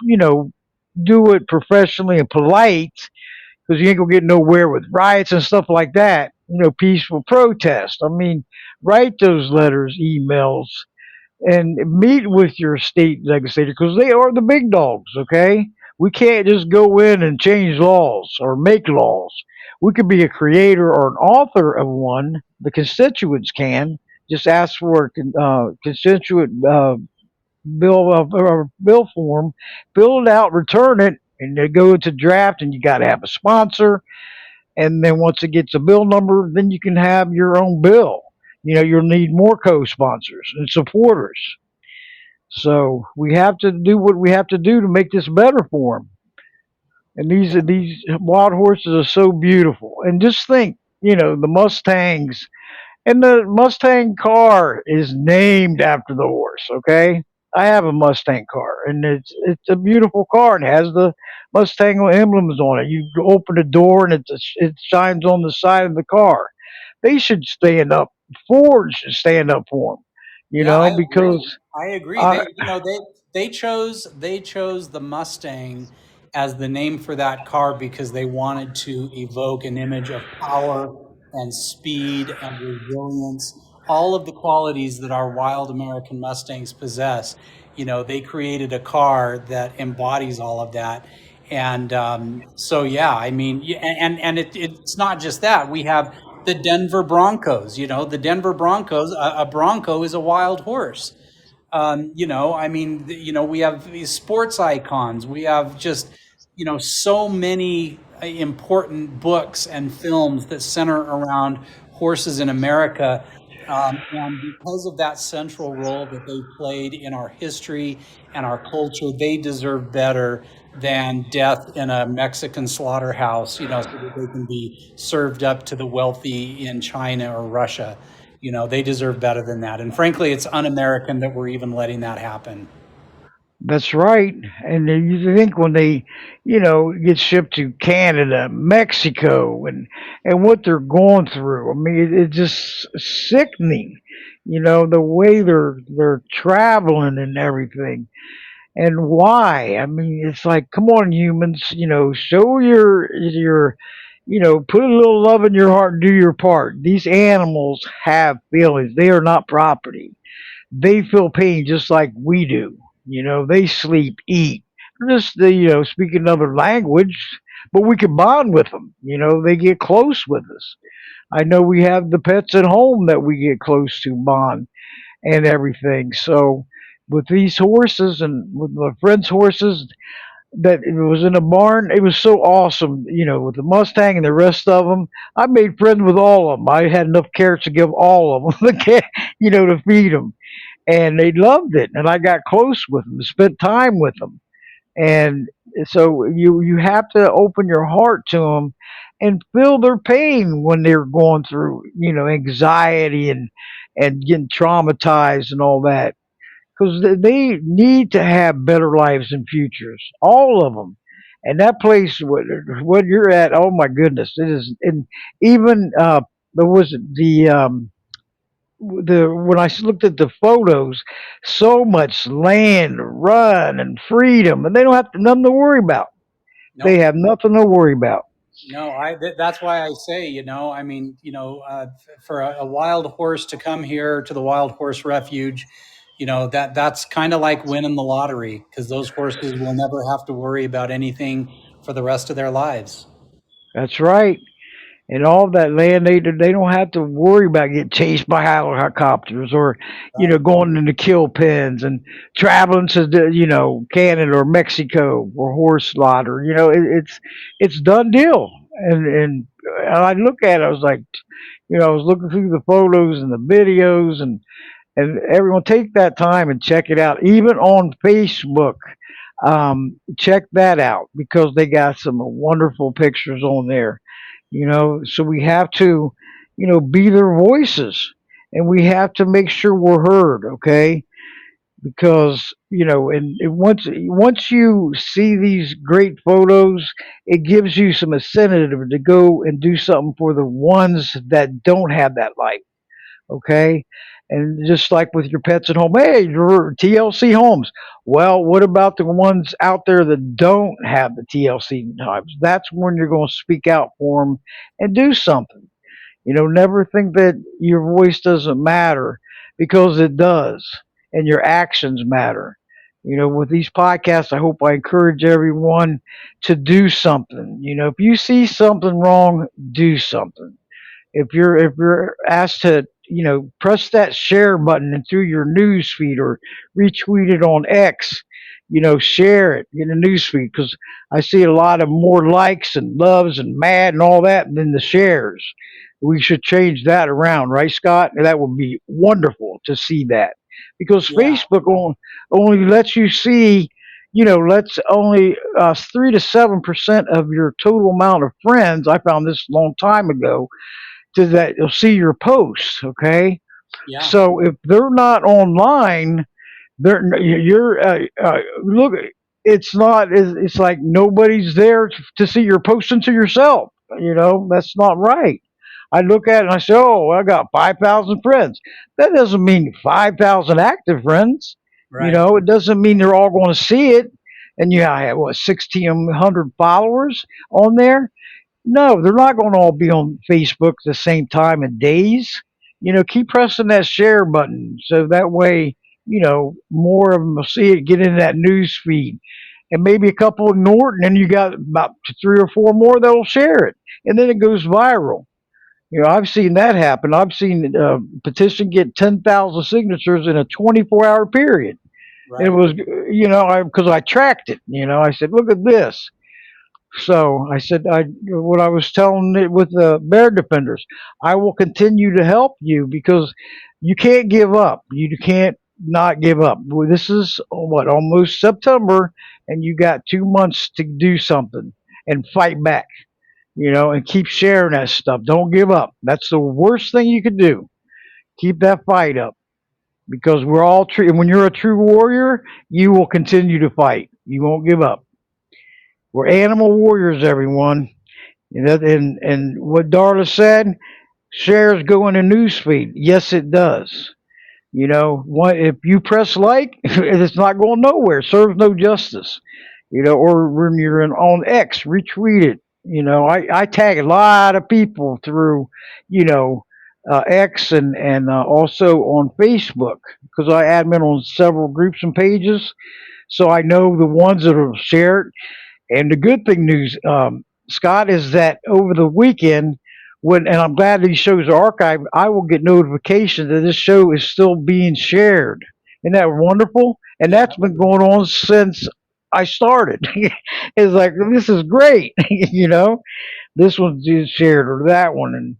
you know, do it professionally and polite, because you ain't gonna get nowhere with riots and stuff like that. Peaceful protest. I mean, write those letters, emails, and meet with your state legislator because they are the big dogs. Okay, we can't just go in and change laws or make laws. We could be a creator or an author of one. The constituents can just ask for a constituent or bill form, fill it out, return it, and they go into draft. And you got to have a sponsor. And then once it gets a bill number, then you can have your own bill. You'll need more co-sponsors and supporters. So we have to do what we have to do to make this better for them. And these wild horses are so beautiful. And just think, the Mustangs. And the Mustang car is named after the horse. Okay, I have a Mustang car, and it's a beautiful car and has the Mustang emblems on it. You open the door and it shines on the side of the car. They should stand up. Ford should stand up for them. Yeah, I agree. Because I agree. I, They chose the Mustang as the name for that car because they wanted to evoke an image of power and speed and resilience, all of the qualities that our wild American Mustangs possess. They created a car that embodies all of that. And so, yeah, I mean, and it's not just that. We have the Denver Broncos. The Denver Broncos. A Bronco is a wild horse. I mean, we have these sports icons. We have just, so many important books and films that center around horses in America. And because of that central role that they played in our history and our culture, they deserve better than death in a Mexican slaughterhouse, so that they can be served up to the wealthy in China or Russia. They deserve better than that. And frankly, it's un-American that we're even letting that happen. That's right. And then you think when they, get shipped to Canada, Mexico, and what they're going through. I mean, it's just sickening. The way they're traveling and everything, and why. I mean, it's like, come on, humans. Show your, put a little love in your heart and do your part. These animals have feelings. They are not property. They feel pain just like we do. They sleep, eat, just speak another language, but we can bond with them. They get close with us. I know we have the pets at home that we get close to, bond and everything. So with these horses and with my friend's horses that it was in a barn, it was so awesome. With the Mustang and the rest of them, I made friends with all of them. I had enough carrots to give all of them, to feed them, and they loved it. And I got close with them, spent time with them, and so you have to open your heart to them and feel their pain when they're going through anxiety and getting traumatized and all that, because they need to have better lives and futures, all of them. And that place, what you're at, oh my goodness, it is. And even there was the when I looked at the photos, so much land to run and freedom, and they don't have nothing to worry about. They Nope. have nothing to worry about. No, that's why I say, I mean, for a wild horse to come here to the Wild Horse Refuge, that's kind of like winning the lottery because those horses will never have to worry about anything for the rest of their lives. That's right. And all that land, they don't have to worry about getting chased by helicopters or Right. going into kill pens and traveling to Canada or Mexico for horse slaughter. It's done deal. And I look at it, I was like, I was looking through the photos and the videos, and everyone take that time and check it out, even on Facebook. Check that out because they got some wonderful pictures on there. So we have to be their voices, and we have to make sure we're heard. Okay, because and once you see these great photos, it gives you some incentive to go and do something for the ones that don't have that life. Okay, and just like with your pets at home, hey, your TLC homes. Well, what about the ones out there that don't have the TLC times? That's when you're going to speak out for them and do something. Never think that your voice doesn't matter, because it does, and your actions matter. With these podcasts, I hope I encourage everyone to do something. If you see something wrong, do something. If you're asked to press that share button and through your news feed, or retweet it on X, share it in the news feed, because I see a lot of more likes and loves and mad and all that than the shares. We should change that around, right, Scott? That would be wonderful to see that, because Yeah. Facebook only lets you see, let's only 3 to 7% of your total amount of friends. I found this a long time ago, to that. They'll see your posts. Okay, Yeah. so if they're not online, you're look. It's not. It's like nobody's there to see your posting to yourself. That's not right. I look at it and I say, "Oh, I got 5,000 friends." That doesn't mean 5,000 active friends. Right. It doesn't mean they're all going to see it. And I have what 1,600 followers on there. No, they're not going to all be on Facebook at the same time in days. Keep pressing that share button so that way, more of them will see it, get in that news feed. And maybe a couple ignore it, and then you got about three or four more that'll share it. And then it goes viral. I've seen that happen. I've seen a petition get 10,000 signatures in a 24-hour period. It Right. was, because I tracked it. I said, look at this. So I said, what I was telling it with the bear defenders, I will continue to help you because you can't give up. You can't not give up. Well, this is what almost September, and you got 2 months to do something and fight back. And keep sharing that stuff. Don't give up. That's the worst thing you could do. Keep that fight up because we're all true. And when you're a true warrior, you will continue to fight. You won't give up. We're animal warriors, everyone. And what Darla said, shares go in a newsfeed. Yes, it does. If you press like, it's not going nowhere. It serves no justice. Or when you're on X, retweet it. I tag a lot of people through, X and also on Facebook because I admin on several groups and pages. So I know the ones that are shared and the good thing news, Scott, is that over the weekend, and I'm glad these shows are archived, I will get notification that this show is still being shared. Isn't that wonderful? And Yeah. that's been going on since I started. It's like this is great, This one's being shared or that one,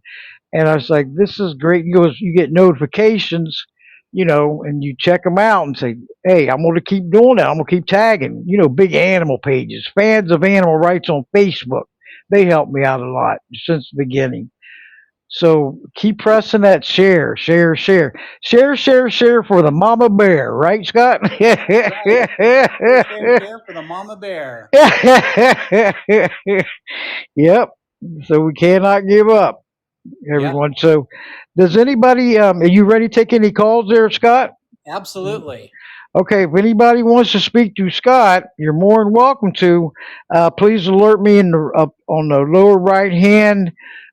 and I was like, this is great. He goes, you get notifications, and you check them out and say, hey, I'm going to keep doing that. I'm going to keep tagging, big animal pages, fans of animal rights on Facebook. They help me out a lot since the beginning. So keep pressing that share, share, share, share, share, share for the mama bear, right, Scott? That's right. Share, share, share for the mama bear. Yep. So we cannot give up, Yeah. everyone. So, does anybody? Are you ready to take any calls there, Scott? Absolutely. Okay. If anybody wants to speak to Scott, you're more than welcome to. Please alert me in the up on the lower right hand.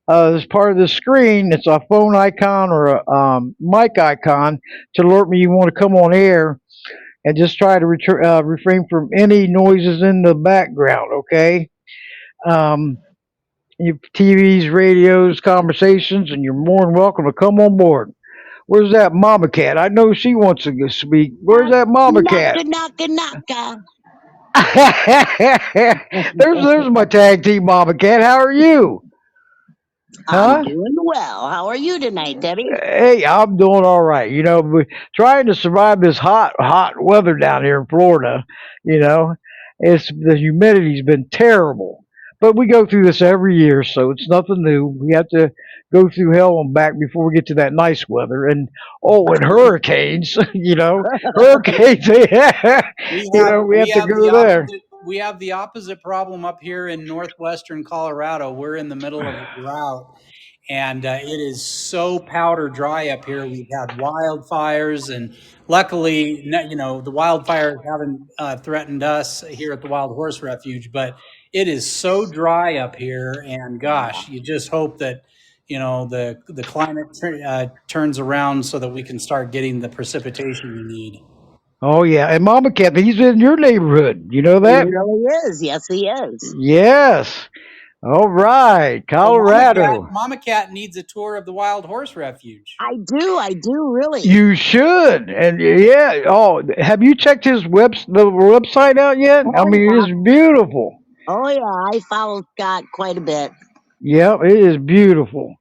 As part of the screen, it's a phone icon or a mic icon to alert me you want to come on air, and just try to refrain from any noises in the background. Okay. Um, TVs, radios, conversations, and you're more than welcome to come on board. Where's that mama cat? I know she wants to speak. Where's that mama cat? Knocka, knocka, knocka. there's my tag team mama cat. How are you? I'm Huh? doing well. How are you tonight, Debbie? Hey, I'm doing all right. Trying to survive this hot weather down here in Florida. You know, it's the humidity's been terrible, but we go through this every year, so it's nothing new. We have to go through hell and back before we get to that nice weather. And and hurricanes. Hurricanes. Yeah, we We have to have the go there. opposite we have the opposite problem up here in northwestern Colorado. We're in the middle of a drought, and it is so powder dry up here. We've had wildfires, and luckily, the wildfires haven't threatened us here at the Wild Horse Refuge. But it is so dry up here, and gosh, you just hope that the climate turns around so that we can start getting the precipitation we need. Oh yeah, and Mama Cat, he's in your neighborhood. You know He that? really is. Yes, he is. Yes. All right, Well, Colorado. Mama Cat needs a tour of the Wild Horse Refuge. I do, really. You should. And yeah. Oh, have you checked the website out yet? I Oh, mean, yeah. it's beautiful. Oh, yeah. I follow Scott quite a bit. Yep, it is beautiful.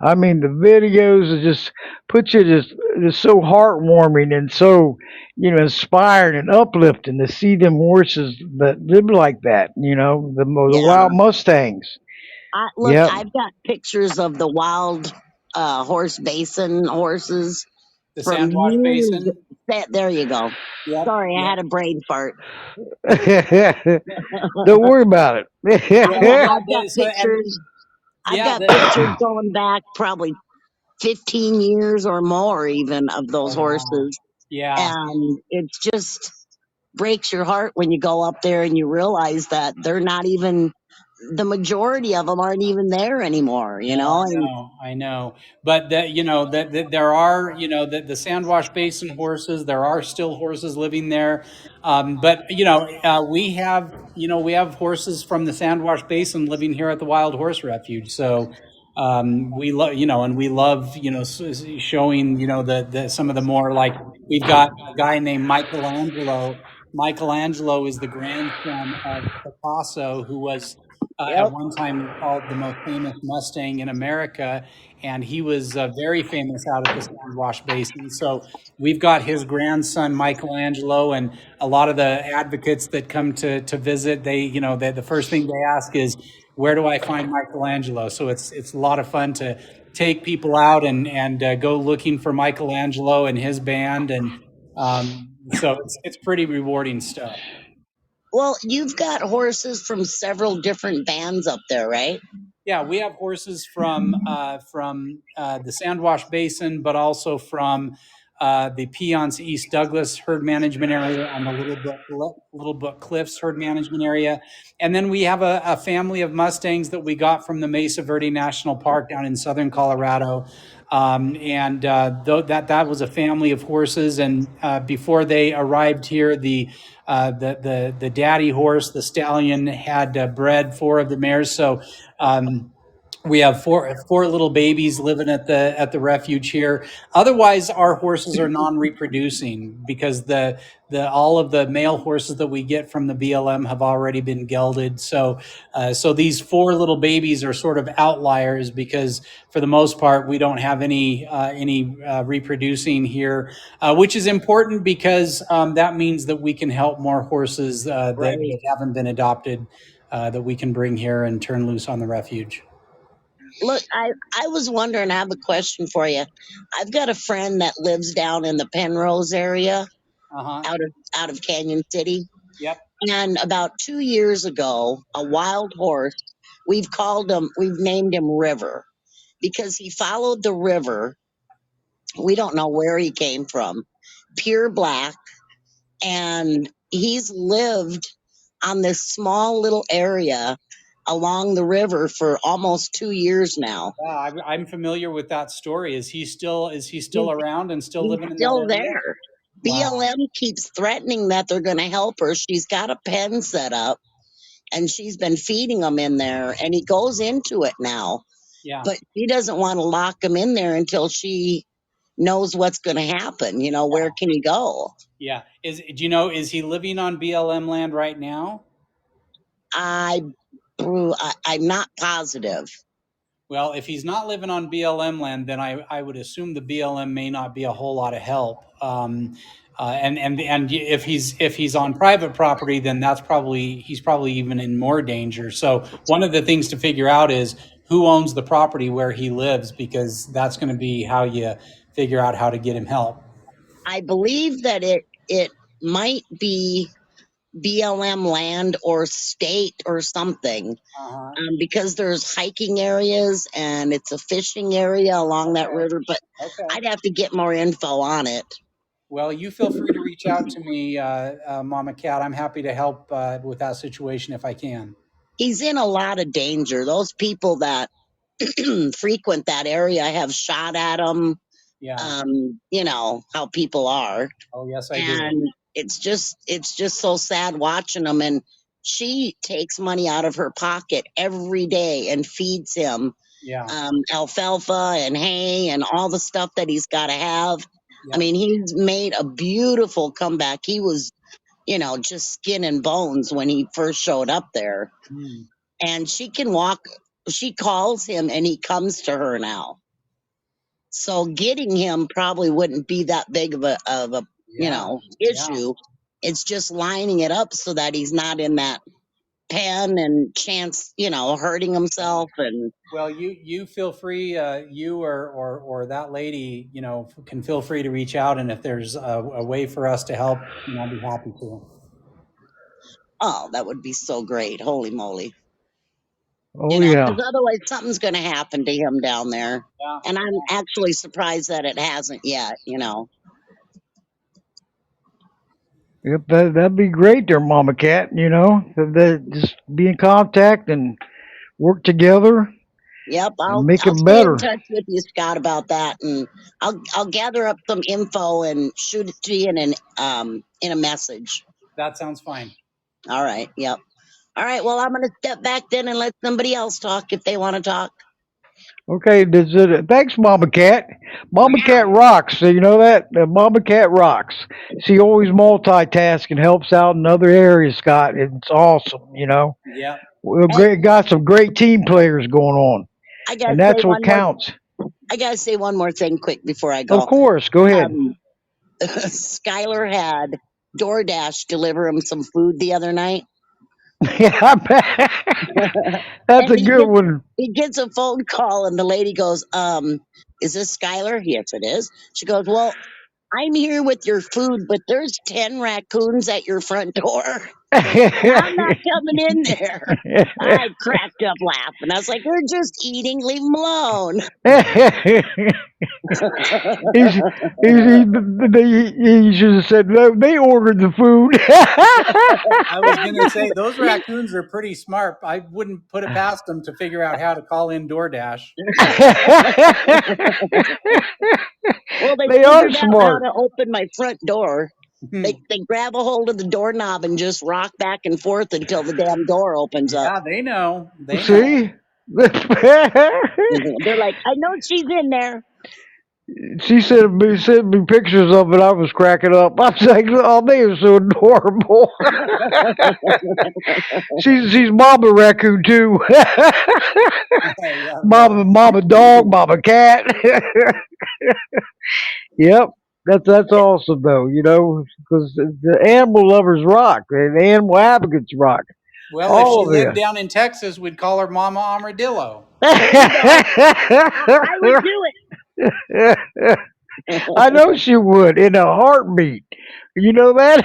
I mean, the videos are just put you just so heartwarming and so inspiring and uplifting to see them horses that live like that. The Yeah. wild Mustangs. Look, Yep. I've got pictures of the wild horse basin horses The from Sandwash years. Basin. There you go. Yep. Sorry, I Yep. had a brain fart. Don't worry about Yeah. Yeah. I've got So and pictures. I've yeah. got pictures going back probably 15 years or more, even of those Oh wow. horses. Yeah. And it's just breaks your heart when you go up there and you realize that they're not even, the majority of them aren't even there anymore, you No, know? I And know, I know. But that that there are the Sandwash Basin horses. There are still horses living there. But we have horses from the Sandwash Basin living here at the Wild Horse Refuge. So we love and we love showing the some of the more, like, we've got a guy named Michelangelo. Michelangelo is the grandson of Picasso, who was at yep. one time called the most famous Mustang in America, and he was very famous out at the Sandwash Basin. So we've got his grandson Michelangelo, and a lot of the advocates that come to visit, the first thing they ask is, where do I find Michelangelo? So it's a lot of fun to take people out and go looking for Michelangelo and his band, and so it's pretty rewarding stuff. Well, you've got horses from several different bands up there, right? Yeah, we have horses from the Sandwash Basin, but also from the Piceance East Douglas herd management area and the Little Book Cliffs herd management area, and then we have a family of Mustangs that we got from the Mesa Verde National Park down in southern Colorado, and that was a family of horses, and before they arrived here, the daddy horse, the stallion, had bred four of the mares, so. We have four little babies living at the refuge here. Otherwise, our horses are non-reproducing because the all of the male horses that we get from the BLM have already been gelded. So these four little babies are sort of outliers because for the most part we don't have any reproducing here, which is important because that means that we can help more horses Right. that haven't been adopted, that we can bring here and turn loose on the refuge. Look, I was wondering, I have a question for you. I've got a friend that lives down in the Penrose area Uh huh. out of Canyon City. Yep. And about 2 years ago, a wild horse, we've named him River because he followed the river. We don't know where he came from, pure black. And he's lived on this small little area along the river for almost 2 years now. Yeah, I'm familiar with that story. Is he still He's, around and still he's living in that still area? there. Wow. BLM keeps threatening that they're going to help her. She's got a pen set up and she's been feeding him in there, and he goes into it now. Yeah. But she doesn't want to lock him in there until she knows what's going to happen. You know, where can he go? Yeah. Do you know, is he living on BLM land right now? I, I'm not positive. Well, if he's not living on BLM land, then I would assume the BLM may not be a whole lot of help. And if he's on private property, then he's probably even in more danger. So one of the things to figure out is who owns the property where he lives, because that's going to be how you figure out how to get him help. I believe that it might be BLM land or state or something, Uh-huh. because there's hiking areas and it's a fishing area along that Okay. river. But Okay. I'd have to get more info on it. Well, you feel free to reach out to me, Mama Cat. I'm happy to help with that situation if I can. He's in a lot of danger. Those people that frequent that area have shot at him. Yeah. You know how people are, Oh, yes, I do. and it's just so sad watching them. And she takes money out of her pocket every day and feeds him Yeah. alfalfa and hay and all the stuff that he's got to have. I Yep. mean, he's made a beautiful comeback. He was, just skin and bones when he first showed up there. Mm. And she can walk, she calls him and he comes to her now. So getting him probably wouldn't be that big of a Yeah. Yeah. issue. It's just lining it up so that he's not in that pen and chance, hurting himself. And Well, you feel free, you or that lady, can feel free to reach out, and if there's a way for us to help, I'll be happy to. oh, that would be so great. Holy moly. Oh yeah. Because otherwise something's going to happen to him down there. Yeah. And I'm actually surprised that it hasn't yet. Yep, that'd be great there, Mama Cat, That just be in contact and work together Yep, and I'll make I'll it stay in better. touch with you, Scott, about that, and I'll gather up some info and shoot it to you in a message. That sounds fine. All right. Yep. All right. Well, I'm gonna step back then and let somebody else talk if they want to talk. Okay, thanks, Mama Cat. Mama Yeah. Cat rocks. So you know that? Mama Cat rocks. She always multitasks and helps out in other areas, Scott. It's awesome. Yeah. We Hey, got some great team players going on, I gotta and say that's what one more. counts. I gotta say one more thing quick before I Of go. course, go ahead. Um, Skylar had DoorDash deliver him some food the other night, Yeah, I bet. That's and a good one. he gets a phone call, and the lady goes, "Is this Skylar?" Yes, it is. She goes, "Well, I'm here with your food, but there's 10 raccoons at your front door, and I'm not coming in there." I cracked up laughing. I was like, "They're just eating. Leave them alone." he's, he should have said no, they ordered the food. I was going to say those raccoons are pretty smart. I wouldn't put it past them to figure out how to call in DoorDash. Well, they They are figured out how smart. to open my front door. Hmm. They grab a hold of the doorknob and just rock back and forth until the damn door opens up. Yeah, they know. They know. See? They're like, "I know she's in there." She sent me pictures of it. I was cracking up. I was like, "Oh, they are so adorable." She's Mama Raccoon too. Yeah, right. Mama Dog, Mama Cat. Yep, that's awesome though. Because the animal lovers rock, and the animal advocates rock. Well, if she All of lived you. down in Texas, we'd call her Mama Armadillo. There you go. I would do I it. know she would in a heartbeat. You know that?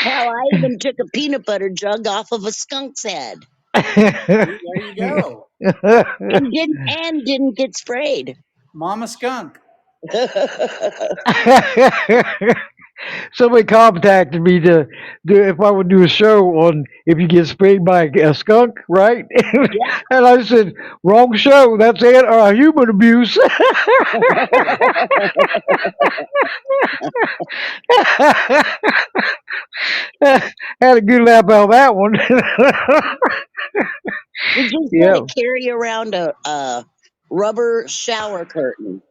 Hell, I even took a peanut butter jug off of a skunk's head See, there you go. and didn't get sprayed. Mama Skunk. Somebody contacted me to do if I would do a show on if you get sprayed by a skunk, right? Yeah. And I said, wrong show. That's human abuse. Had a good laugh out of that one. We just got to Yeah, carry around a rubber shower curtain,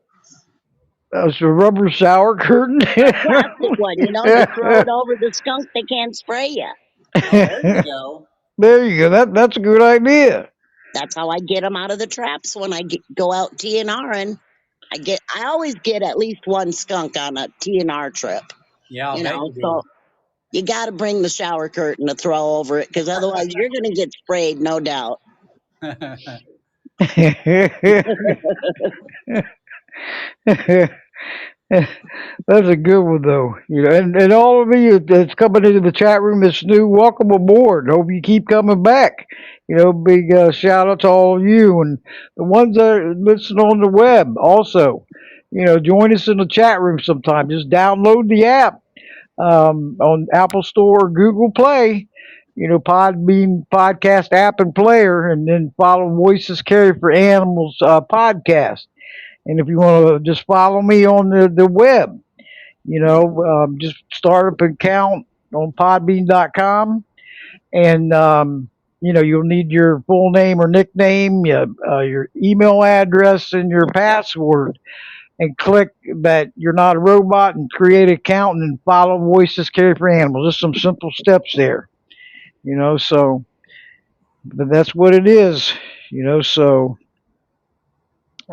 that's a rubber shower curtain. a plastic one. You throw it over the skunk, they can't spray you. Oh, there you go. There you go. That's a good idea. That's how I get them out of the traps when I go out TNRing. I always get at least one skunk on a TNR trip. Yeah, I'll bet you So do. you got to bring the shower curtain to throw over it, because otherwise you're going to get sprayed, no doubt. That's a good one, though. And all of you that's coming into the chat room that's new, welcome aboard. Hope you keep coming back. Big shout out to all of you and the ones that are listening on the web. Also, join us in the chat room sometime. Just download the app on Apple Store or Google Play. Podbean podcast app and player, and then follow Voices Carry for Animals podcast. And if you want to just follow me on the web, just start up an account on podbean.com. And, you'll need your full name or nickname, your email address, and your password. And click that you're not a robot and create an account and then follow Voices Carry for Animals. Just some simple steps there, so but that's what it is, so.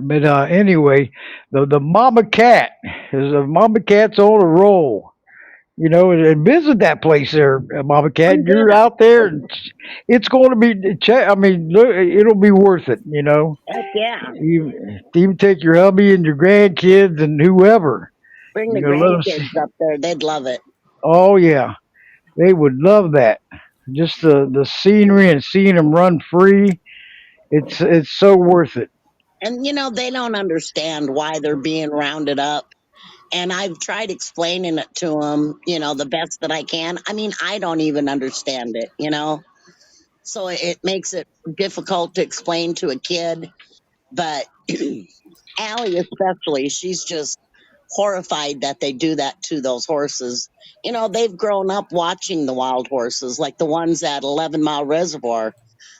But anyway, the mama cat is a mama cat's on a roll. and visit that place there, Mama Cat. We You're did. out there, and it's going to be. I mean, it'll be worth it. Heck yeah. Even take your hubby and your grandkids and whoever. Bring the Let them see. grandkids up there. They'd love it. Oh yeah, they would love that. Just the scenery and seeing them run free. It's so worth it. And they don't understand why they're being rounded up. And I've tried explaining it to them, the best that I can. I mean, I don't even understand it. So it makes it difficult to explain to a kid. But Allie, especially, she's just horrified that they do that to those horses. They've grown up watching the wild horses, like the ones at 11 Mile Reservoir.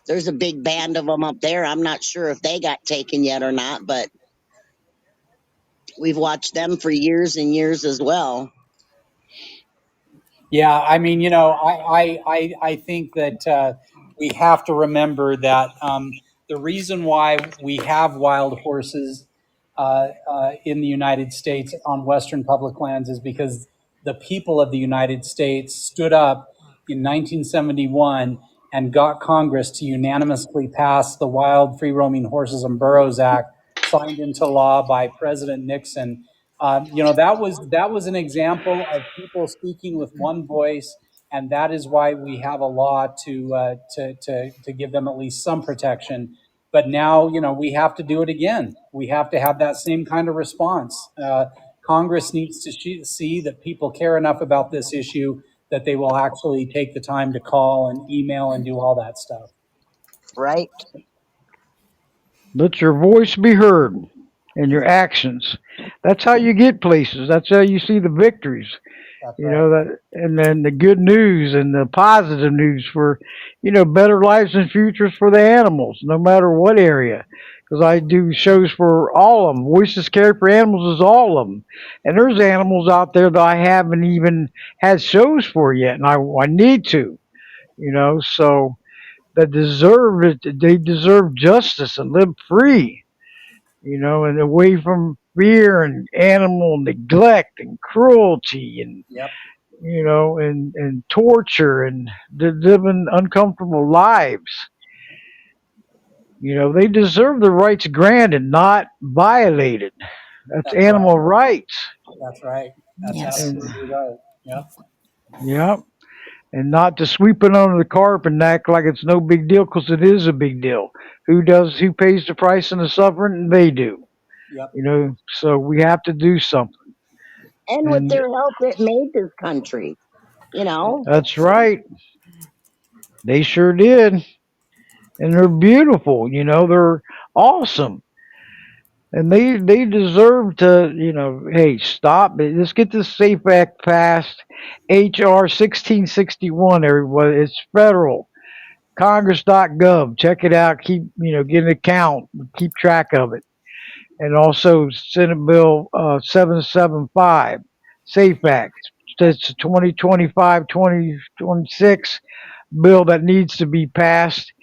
There's a big band of them up there. I'm not sure if they got taken yet or not, but we've watched them for years and years as well. Yeah, I mean, I think that we have to remember that the reason why we have wild horses in the United States on Western public lands is because the people of the United States stood up in 1971 and got Congress to unanimously pass the Wild Free Roaming Horses and Burros Act, signed into law by President Nixon. That was an example of people speaking with one voice, and that is why we have a law to give them at least some protection. But now, we have to do it again. We have to have that same kind of response. Congress needs to see that people care enough about this issue that they will actually take the time to call and email and do all that stuff. Right? Let your voice be heard and your actions. That's how you get places. That's how you see the victories. That's right. And then the good news and the positive news for, better lives and futures for the animals, no matter what area. Because I do shows for all of them. Voices Carry for Animals is all of them. And there's animals out there that I haven't even had shows for yet, and I need to, so that deserve it. They deserve justice and live free, and away from fear and animal neglect and cruelty and Yep. and torture and living uncomfortable lives. They deserve their rights granted, not violated. That's That's right. animal rights. That's right. That's Yes. And absolutely right. Yep. yeah, and not to sweep it under the carpet and act like it's no big deal because it is a big deal. Who pays the price in the suffering? They do. Yep. So we have to do something. And with And their help, it made this country, you know? that's right. They sure did. And they're beautiful, they're awesome. And they deserve to, hey, stop it. Let's get this Safe Act passed. HR 1661, everybody. It's federal. Congress.gov. Check it out. Keep, get an account. Keep track of it. And also Senate Bill 775, Safe Act. It's a 2026 bill that needs to be passed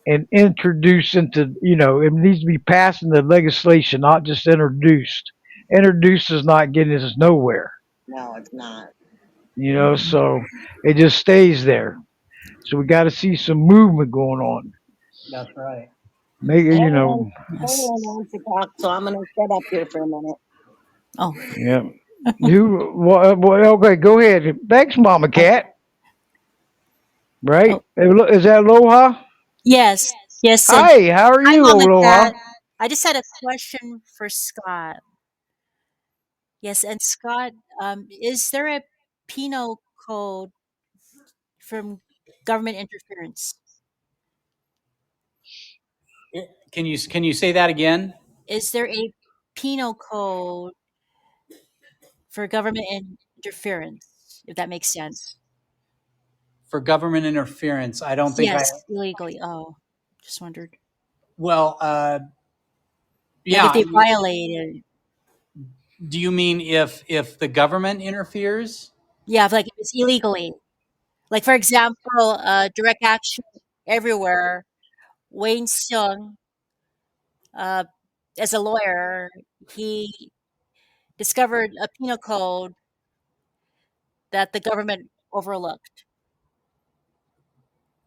and introduced into, it needs to be passed into legislation, not just introduced. Introduced is not getting us nowhere, No, it's not. so it just stays there. So we got to see some movement going on. That's right. Make it, And Yes. Helen wants to talk, so I'm going to sit up here for a minute. Oh, yeah. Okay, go ahead. Thanks, Mama oh, Cat. Right? oh. Is that Aloha? Yes. Yes. And Hi, how are hi, you, Mama Aloha? Cat. I just had a question for Scott. Yes, and Scott, is there a penal code from government interference? Can you say that again? Is there a penal code for government interference, if that makes sense? For government interference, I don't think I. Yes, illegally. Oh, just wondered. Well, Like if yeah. they violated, Do you mean if the government interferes? yeah, like if it's illegally. Like for example, direct action everywhere. Wayne Sung, uh, as a lawyer, he discovered a penal code that the government overlooked.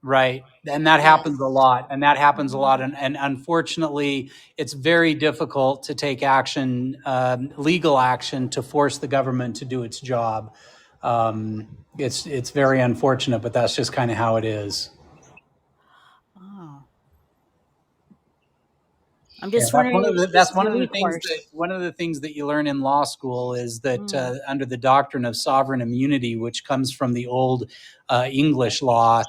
Right. And that happens a Yes. lot. And that happens a lot. Mhm. And unfortunately, it's very difficult to take action, legal action, to force the government to do its job. It's very unfortunate, but that's just kind of how it is. Oh, I'm Yeah, just wondering if that's this is a one of the things that you learn in law school is that Mm. under the doctrine of sovereign immunity, which comes from the old English law,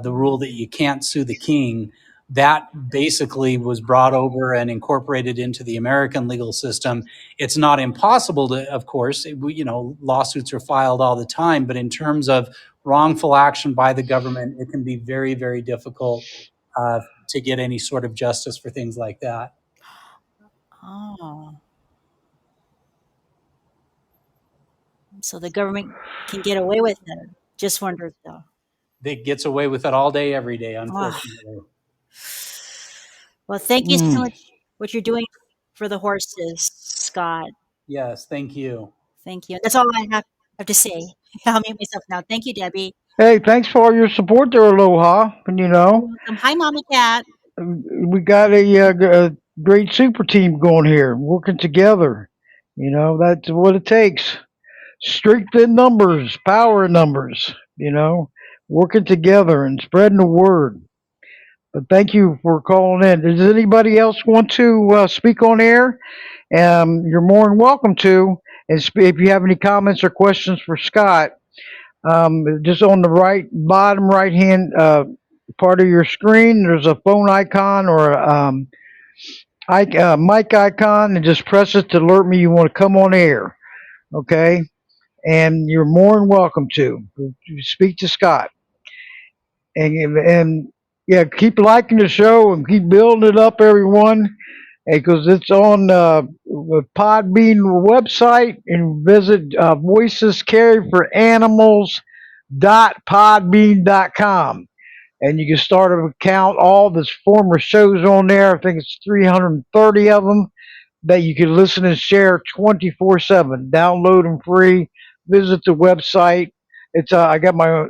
the rule that you can't sue the king, that basically was brought over and incorporated into the American legal system. It's not impossible to, of course, lawsuits are filed all the time, but in terms of wrongful action by the government, it can be very, very difficult to get any sort of justice for things like that. Oh, so the government can get away with it. Just wondered though. That gets away with it all day, every day, Ah, unfortunately. well, thank you so Mm. much what you're doing for the horses, Scott. Yes, thank you. Thank you. That's all I have to say. I'll mute myself now. Thank you, Debbie. Hey, thanks for all your support there, Aloha. You're welcome. Hi, Mommy Cat. We got a great super team going here, working together. That's what it takes. Strength in numbers, power in numbers. Working together and spreading the word. But thank you for calling in. Does anybody else want to speak on air? You're more than welcome to. And if you have any comments or questions for Scott, just on the bottom right hand part of your screen, there's a phone icon or mic icon, and just press it to alert me you want to come on air. Okay, and you're more than welcome to speak to Scott. And yeah, keep liking the show and keep building it up, everyone. Because it's on the Podbean website, and visit Voices Carry for Animals .podbean.com, and you can start an account. All the former shows on there, I think it's 330 of them, that you can listen and share 24/7. Download them free. Visit the website. It's I got my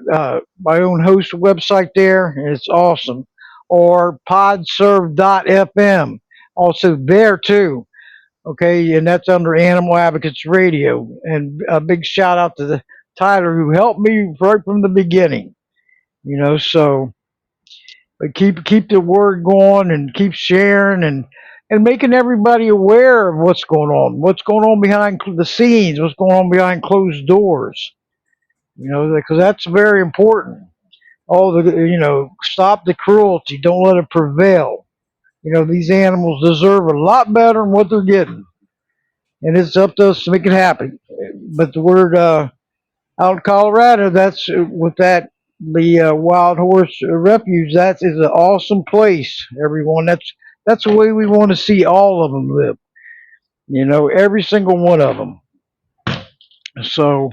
own host website there, and it's awesome. Or podserve.fm, also there too. Okay, and that's under Animal Advocates Radio. And a big shout out to Tyler, who helped me right from the beginning. So but keep the word going and keep sharing and making everybody aware of what's going on behind the scenes, what's going on behind closed doors. Because that's very important. All the stop the cruelty, don't let it prevail. These animals deserve a lot better than what they're getting, and it's up to us to make it happen. But the word out in Colorado, that's with that the Wild Horse Refuge. That is an awesome place, everyone. That's the way we want to see all of them live. Every single one of them. So,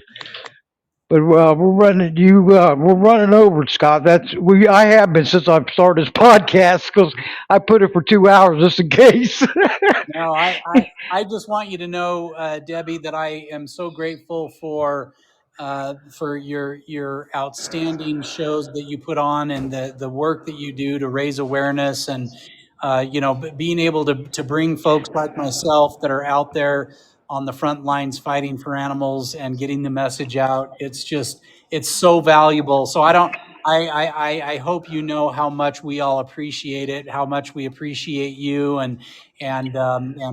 but we're running we're running over, Scott. I have been since I've started this podcast because I put it for 2 hours just in case. No, I just want you to know, Debbie, that I am so grateful for your outstanding shows that you put on and the work that you do to raise awareness and being able to bring folks like myself that are out there on the front lines fighting for animals and getting the message out. It's so valuable. So I hope you know how much we all appreciate it, how much we appreciate you, and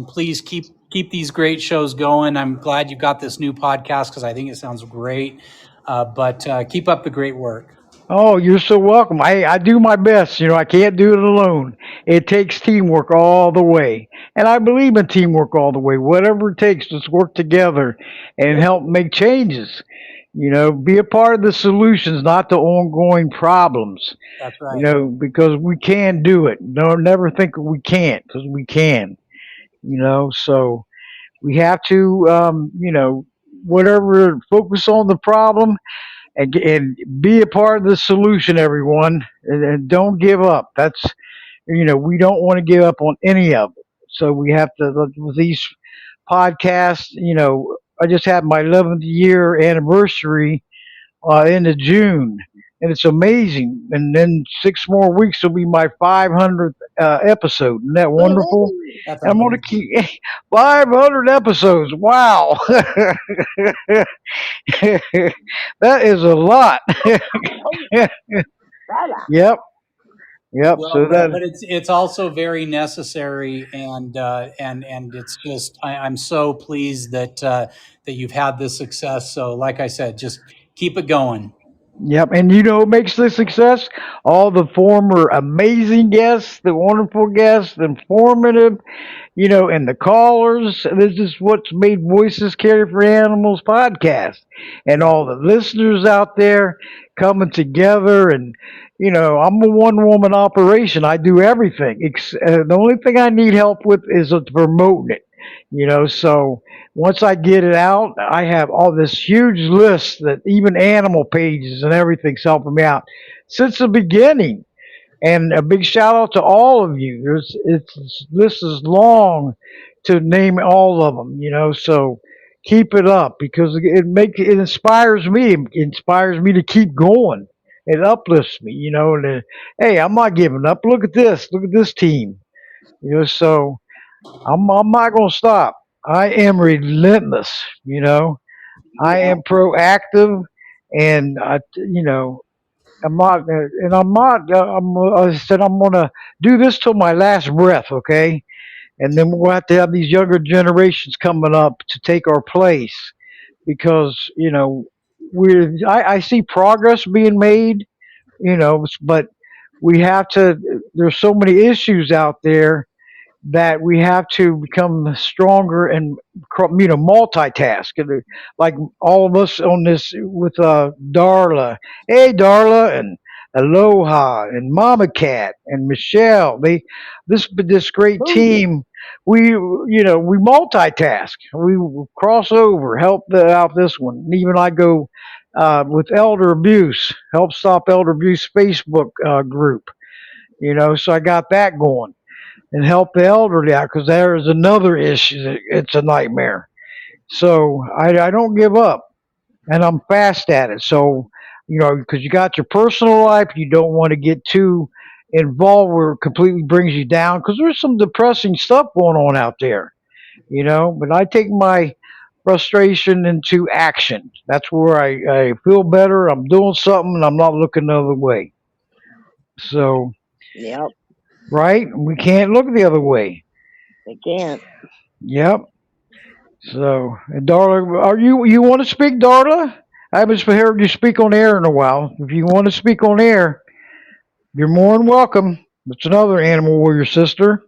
please keep these great shows going. I'm glad you got this new podcast because I think it sounds great. But keep up the great work. Oh, you're so welcome. I do my best. I can't do it alone. It takes teamwork all the way. And I believe in teamwork all the way. Whatever it takes, let's work together and help make changes. Be a part of the solutions, not the ongoing problems. That's right. Because we can do it. No, never think we can't, because we can. So we have to, whatever, focus on the problem and be a part of the solution, everyone, and don't give up. We don't want to give up on any of it. So we have to, with these podcasts, I just had my 11th year anniversary end of June, and it's amazing. And then 6 more weeks will be my 500th episode. Isn't that wonderful? Woohoo! That's And I'm going to amazing. keep 500 episodes. Wow, that is a lot. Oh, Bella. Yep, yep. Well, So that, but it's also very necessary, and it's just I'm so pleased that you've had this success. So, like I said, just keep it going. yep. And you know what makes this success? All the former amazing guests, the wonderful guests, the informative, and the callers. This is what's made Voices Care for Animals podcast, and Yeah. all the listeners out there coming together. And I'm a one woman operation. I do everything. The only thing I need help with is promoting it. So once I get it out, I have all this huge list that even animal pages and everything's helping me out since the beginning. And a big shout out to all of you. This is long to name all of them, So keep it up because it inspires me. It inspires me to keep going. It uplifts me, And hey, I'm not giving up. Look at this. Look at this team, So I'm not gonna stop. I am relentless, I Yeah. am proactive, and I'm not, and I'm not. I said I'm gonna do this till my last breath, okay? And then we'll have to have these younger generations coming up to take our place because I see progress being made, but we have to. There's so many issues out there that we have to become stronger and multitask. Like all of us on this with Darla. Hey, Darla, and Aloha, and Mama Cat, and Michelle. This great Oh, yeah. team. We multitask. We cross over, help out this one. And even I go with elder abuse, help stop elder abuse Facebook group. So I got that going and help the elderly out because there is another issue. It's a nightmare. So I don't give up, and I'm fast at it. So because you got your personal life, you don't want to get too involved where it completely brings you down because there's some depressing stuff going on out there. But I take my frustration into action. That's where I feel better. I'm doing something, and I'm not looking the other way. So Yep. right, we can't look the other way. They can't. Yep. So, and Darla, you want to speak, Darla? I haven't heard you speak on air in a while. If you want to speak on air, you're more than welcome. It's another animal warrior sister.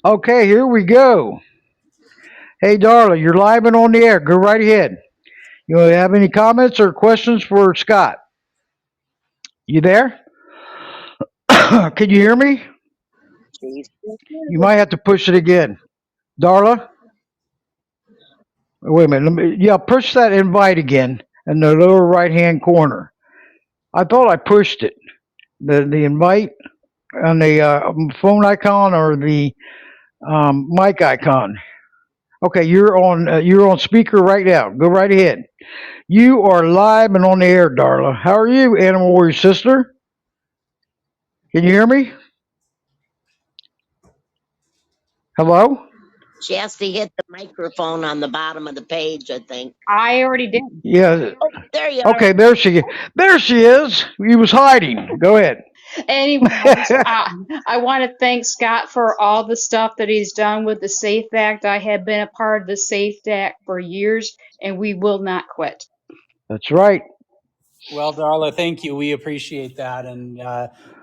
Okay, here we go. Hey, Darla, you're live and on the air. Go right ahead. You have any comments or questions for Scott? You there? Can you hear me? She's You might have to push it again. Darla, wait a minute. Yeah, push that invite again in the lower right hand corner. I thought I pushed it. The invite on the phone icon or the mic icon. Okay, you're on speaker right now. Go right ahead. You are live and on the air, Darla. How are you, Animal Warrior Sister? Can you hear me? Hello? She has to hit the microphone on the bottom of the page, I think. I already did. Yeah. Oh, there you are. Okay, there she is. He was hiding. Go ahead. Anyways, I want to thank Scott for all the stuff that he's done with the SAFE Act. I have been a part of the SAFE Act for years, and we will not quit. That's right. Well, Darla, thank you. We appreciate that, and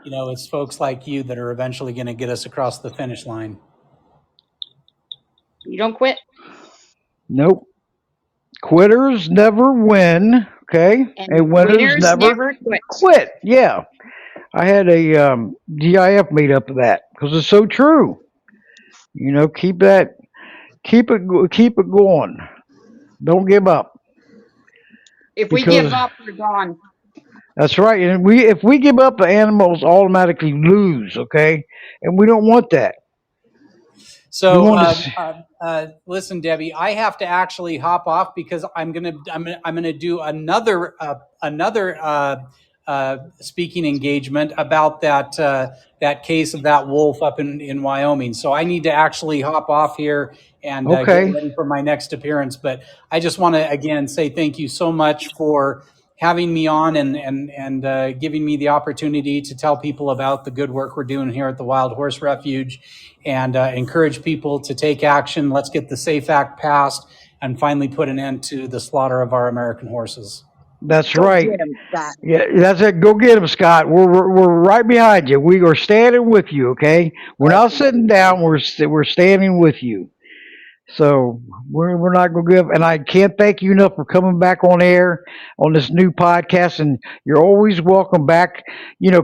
it's folks like you that are eventually going to get us across the finish line. You don't quit. Nope. Quitters never win. Okay, and And winners winners never never quit. quit. Yeah. I had a GIF made up of that because it's so true. Keep it going. Don't give up If we give because up, we're gone. that's right. And if we give up, the animals automatically lose. Okay, and we don't want that. We So, want to see. listen, Debbie, I have to actually hop off because I'm gonna do another speaking engagement about that case of that wolf up in Wyoming. So I need to actually hop off here and get Okay, ready for my next appearance. But I just want to again say thank you so much for having me on and giving me the opportunity to tell people about the good work we're doing here at the Wild Horse Refuge and encourage people to take action. Let's get the SAFE Act passed and finally put an end to the slaughter of our American horses. that's Go right. get him, Scott. Yeah, that's it. Go get him, Scott. We're right behind you. We are standing with you. Okay, we're not Okay. sitting down. We're standing with you. So we're not going to give. And I can't thank you enough for coming back on air on this new podcast. And you're always welcome back.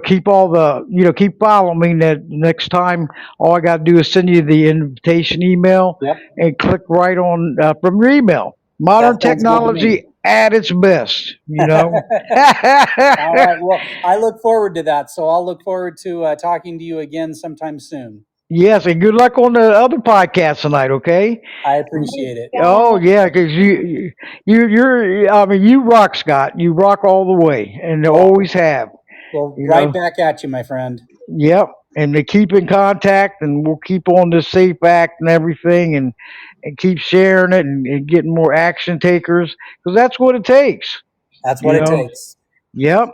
Keep all the keep following me. That next time, all I got to do is send you the invitation email Yep, and click right on from your email. that Modern sounds good to me. technology at its best. All right. Well, I look forward to that. So I'll look forward to talking to you again sometime soon. Yes, and good luck on the other podcast tonight. Okay. I Thanks, appreciate it. Oh Scott. yeah, because you're. I mean, you rock, Scott. You rock all the way, and they Well, always have. well, You right know. back at you, my friend. Yep. And they keep in contact, and we'll keep on this safe act and everything, and keep sharing it and getting more action takers because that's what it takes. That's what You it know. takes. Yep.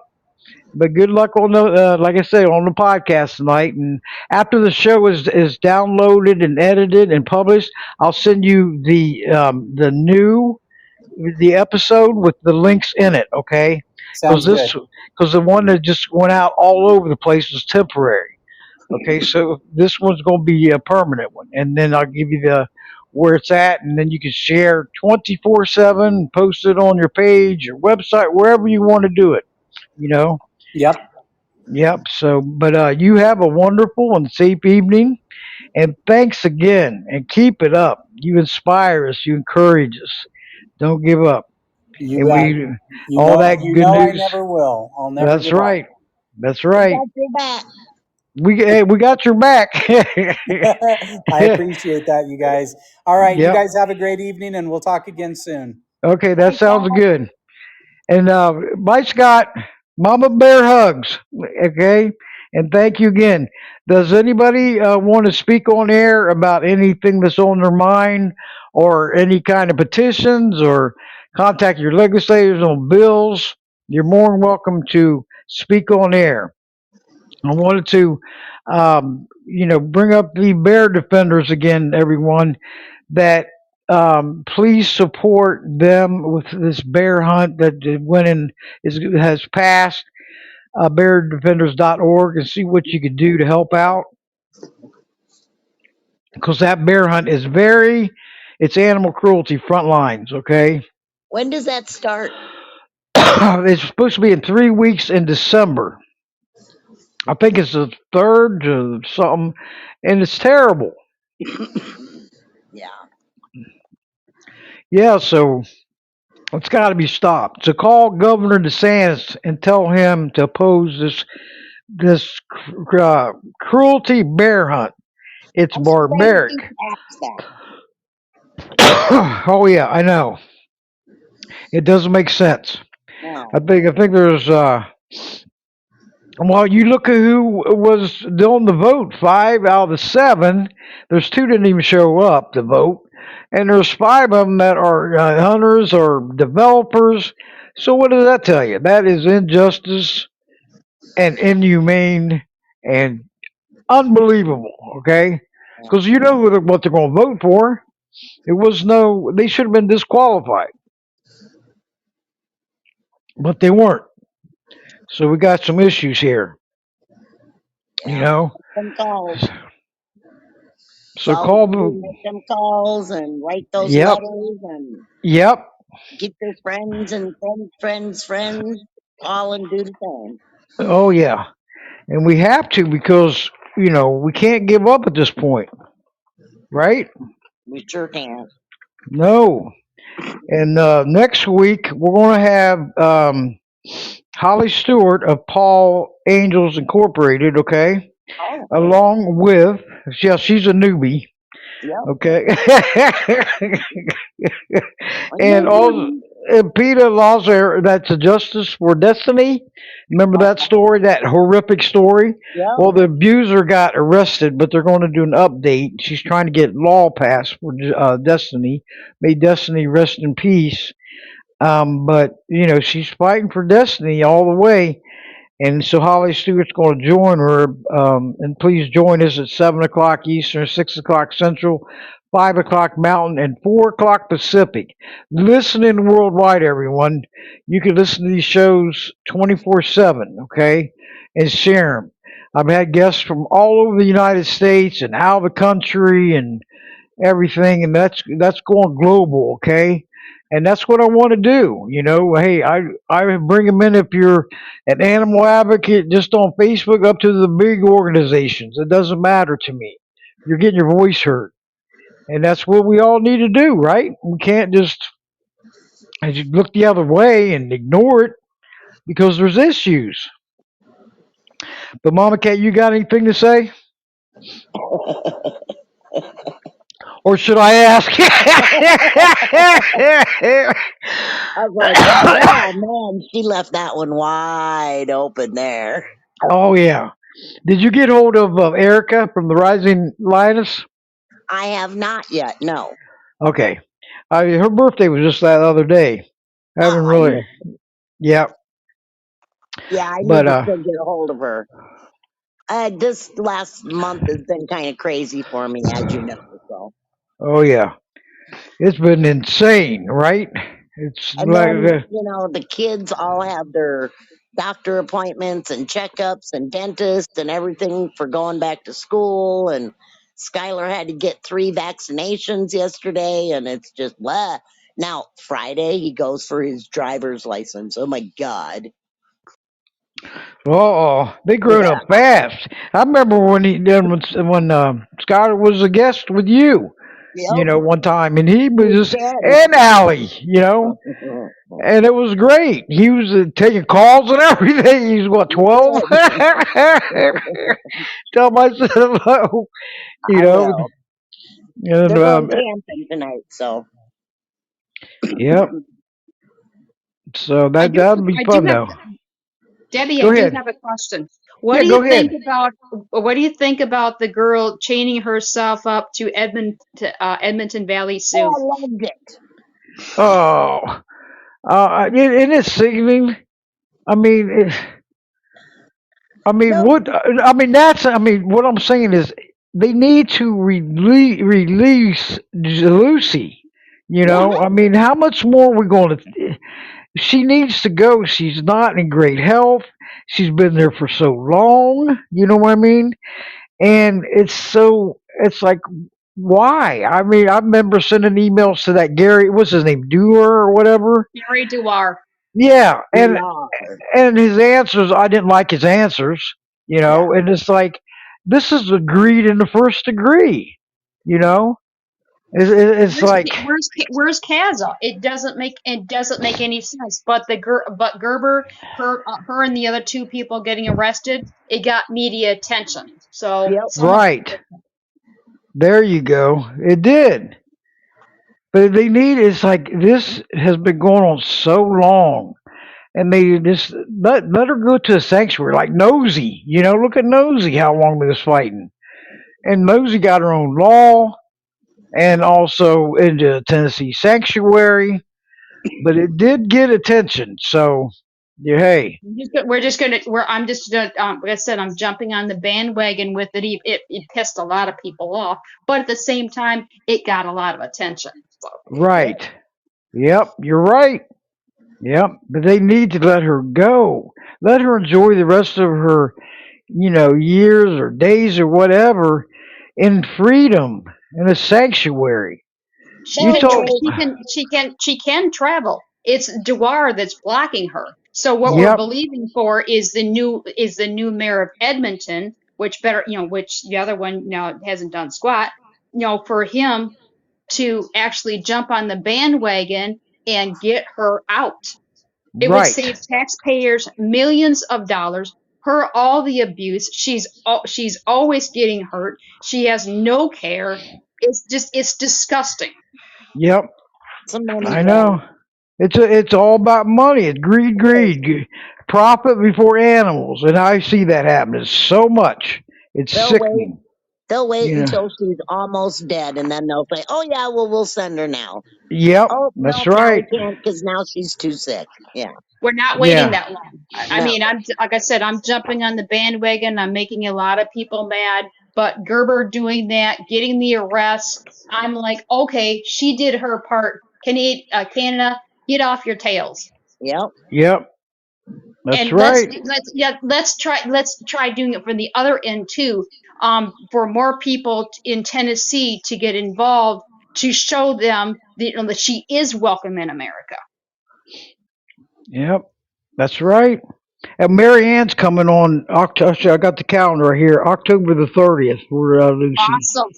But good luck on the like I say on the podcast tonight. And after the show is downloaded and edited and published, I'll send you the episode with the links in it. Okay, because Sounds good. the one that just went out all over the place was temporary. Okay, so this one's going to be a permanent one, and then I'll give you the where it's at, and then you can share 24/7, post it on your page, your website, wherever you want to do it. You know. Yep. Yep. So, but you have a wonderful and safe evening, and thanks again, and keep it up. You inspire us. You encourage us. Don't give up. You And bet. we all that You good know I news. never will. I'll never That's give up. right. That's We right. got your back. We got your back. I appreciate that, you guys. All right, you Yep. guys have a great evening, and we'll talk again soon. Okay, that Bye, sounds Scott. good. And bye, Scott. Mama Bear hugs. Okay. And thank you again. Does anybody want to speak on air about anything that's on their mind or any kind of petitions or contact your legislators on bills? You're more than welcome to speak on air. I wanted to, bring up the bear defenders again, everyone, that please support them with this bear hunt that went in has passed. Beardefenders.org and see what you could do to help out because that bear hunt is it's animal cruelty front lines. Okay. When does that start? It's supposed to be in 3 weeks in December. I think it's the third to something, and it's terrible. Yeah. Yeah, so it's got to be stopped. So call Governor DeSantis and tell him to oppose this cruelty bear hunt. It's I'm surprised barbaric. he passed that. Oh yeah, I know. It doesn't make sense. No. I think there's well, you look at who was on the vote. 5 out of the 7. There's 2 didn't even show up to vote, and there's 5 of them that are hunters or developers. So what does that tell you? That is injustice and inhumane and unbelievable. Okay, Yeah. because you know what they're going to vote for. It was no. They should have been disqualified, but they weren't. So we got some issues here. You Yeah. know. Make them calls. That's So all we call can do. the. Make them calls and write those Yep. letters and Yep. get their friends and friends call and do the same. Oh yeah, and we have to because we can't give up at this point, right? We sure can. No. And next week we're going to have Holly Stewart of Paul Angels Incorporated. Okay, Oh. along with she's a newbie, Yep. Okay. And also, Mhm. Peter lost her. That's a justice for destiny. Remember that story, that horrific story? Yep. Well, the abuser got arrested, but they're going to do an update. She's trying to get law passed for Destiny. May Destiny rest in peace. But she's fighting for Destiny all the way. And so Holly Stewart's going to join her. And please join us at 7 o'clock Eastern, 6 o'clock Central, 5 o'clock Mountain, and 4 o'clock Pacific. Listening worldwide, everyone. You can listen to these shows 24/7, okay? And share them. I've had guests from all over the United States and out of the country and everything, and that's going global, okay? And that's what I want to do. Hey, I bring them in if you're an animal advocate just on Facebook up to the big organizations. It doesn't matter to me. You're getting your voice heard, and that's what we all need to do, right? We can't just look the other way and ignore it because there's issues. But Mama Cat, you got anything to say, or should I ask? I was like, oh man, she left that one wide open there. Oh yeah. Did you get hold of Erica from the Rising Lioness? I have not yet. No. Okay. Her birthday was just that other day. I haven't Oh, I really. missed it. Yeah. Yeah, I need But to still get a hold of her. This last month has been kind of crazy for me, as you know. So, oh yeah, it's been insane, right? It's and like then the kids all have their doctor appointments and checkups and dentists and everything for going back to school. And Skylar had to get 3 vaccinations yesterday, and it's just blah. Now Friday he goes for his driver's license. Oh my god! oh, they growing Yeah. up fast. I remember when when Scott was a guest with you, Yep. one time, and he was His just daddy. and Allie, and it was great. He was taking calls and everything. He was what, He 12? did. Tell myself hello, you I know. will. And They're going camping tonight, so yep. So I that do, that'd be I do fun have, though. Debbie, I Go do ahead. have a question. Yeah, go ahead. What do you think about the girl chaining herself up to Edmonton Valley oh, Zoo? I loved it. Oh, it is sickening. I mean, No, what? I mean, that's. I mean, what I'm saying is they need to release Lucy. yeah, I mean, how much more are we going to? She needs to go. She's not in great health. She's been there for so long. You know what I mean? And it's like, why? I mean, I remember sending emails to that Gary, what's his name, Doer or whatever. Gary Duar. Yeah, we are. and his answers, I didn't like his answers. Yeah, And it's like, this is agreed in the first degree. You know, it's like, Where's Kaza? It doesn't make any sense. But Gerber, her and the other two people getting arrested, it got media attention. So yep. someone had right there you go. It did, but they need. It's like this has been going on so long and they just let her go to a sanctuary like Nosy. Look at Nosy, how long they was fighting, and Nosy got her own law, and also into Tennessee sanctuary, but it did get attention. So, yeah, hey, we're just gonna we're I'm just gonna like I said, I'm jumping on the bandwagon with it. It pissed a lot of people off, but at the same time, it got a lot of attention. So Yep. right, yep, you're right, yep, but they need to let her go, let her enjoy the rest of her, years or days or whatever in freedom in a sanctuary. she You can Well, tra- told, she can travel. It's Duar that's blocking her. So what we're yep, believing for is the new mayor of Edmonton, which the other one now hasn't done squat. For him to actually jump on the bandwagon and get her out. It would right, save taxpayers millions of dollars. Her all the abuse. She's always getting hurt. She has no care. it's disgusting. Yep. It's a money I grab. know. It's all about money. It's greed, It is. greed, profit before animals, and I see that happening so much. It's They'll wait. sickening. They'll wait Yeah. until she's almost dead, and then they'll say, "Oh yeah, well we'll send her now." Yep. Oh That's nope, now we right. can't because now she's too sick. Yeah. We're not waiting Yeah. that long. I No. mean, I'm like I said, I'm jumping on the bandwagon. I'm making a lot of people mad, but Gerber doing that, getting the arrest, I'm like, okay, she did her part. Canada, get off your tails. Yep. Yep. That's And right. let's try doing it from the other end too. For more people in Tennessee to get involved to show them that she is welcome in America. Yep. That's right. And Mary Ann's coming on October. I got the calendar right here. October the 30th for Lucy. Awesome.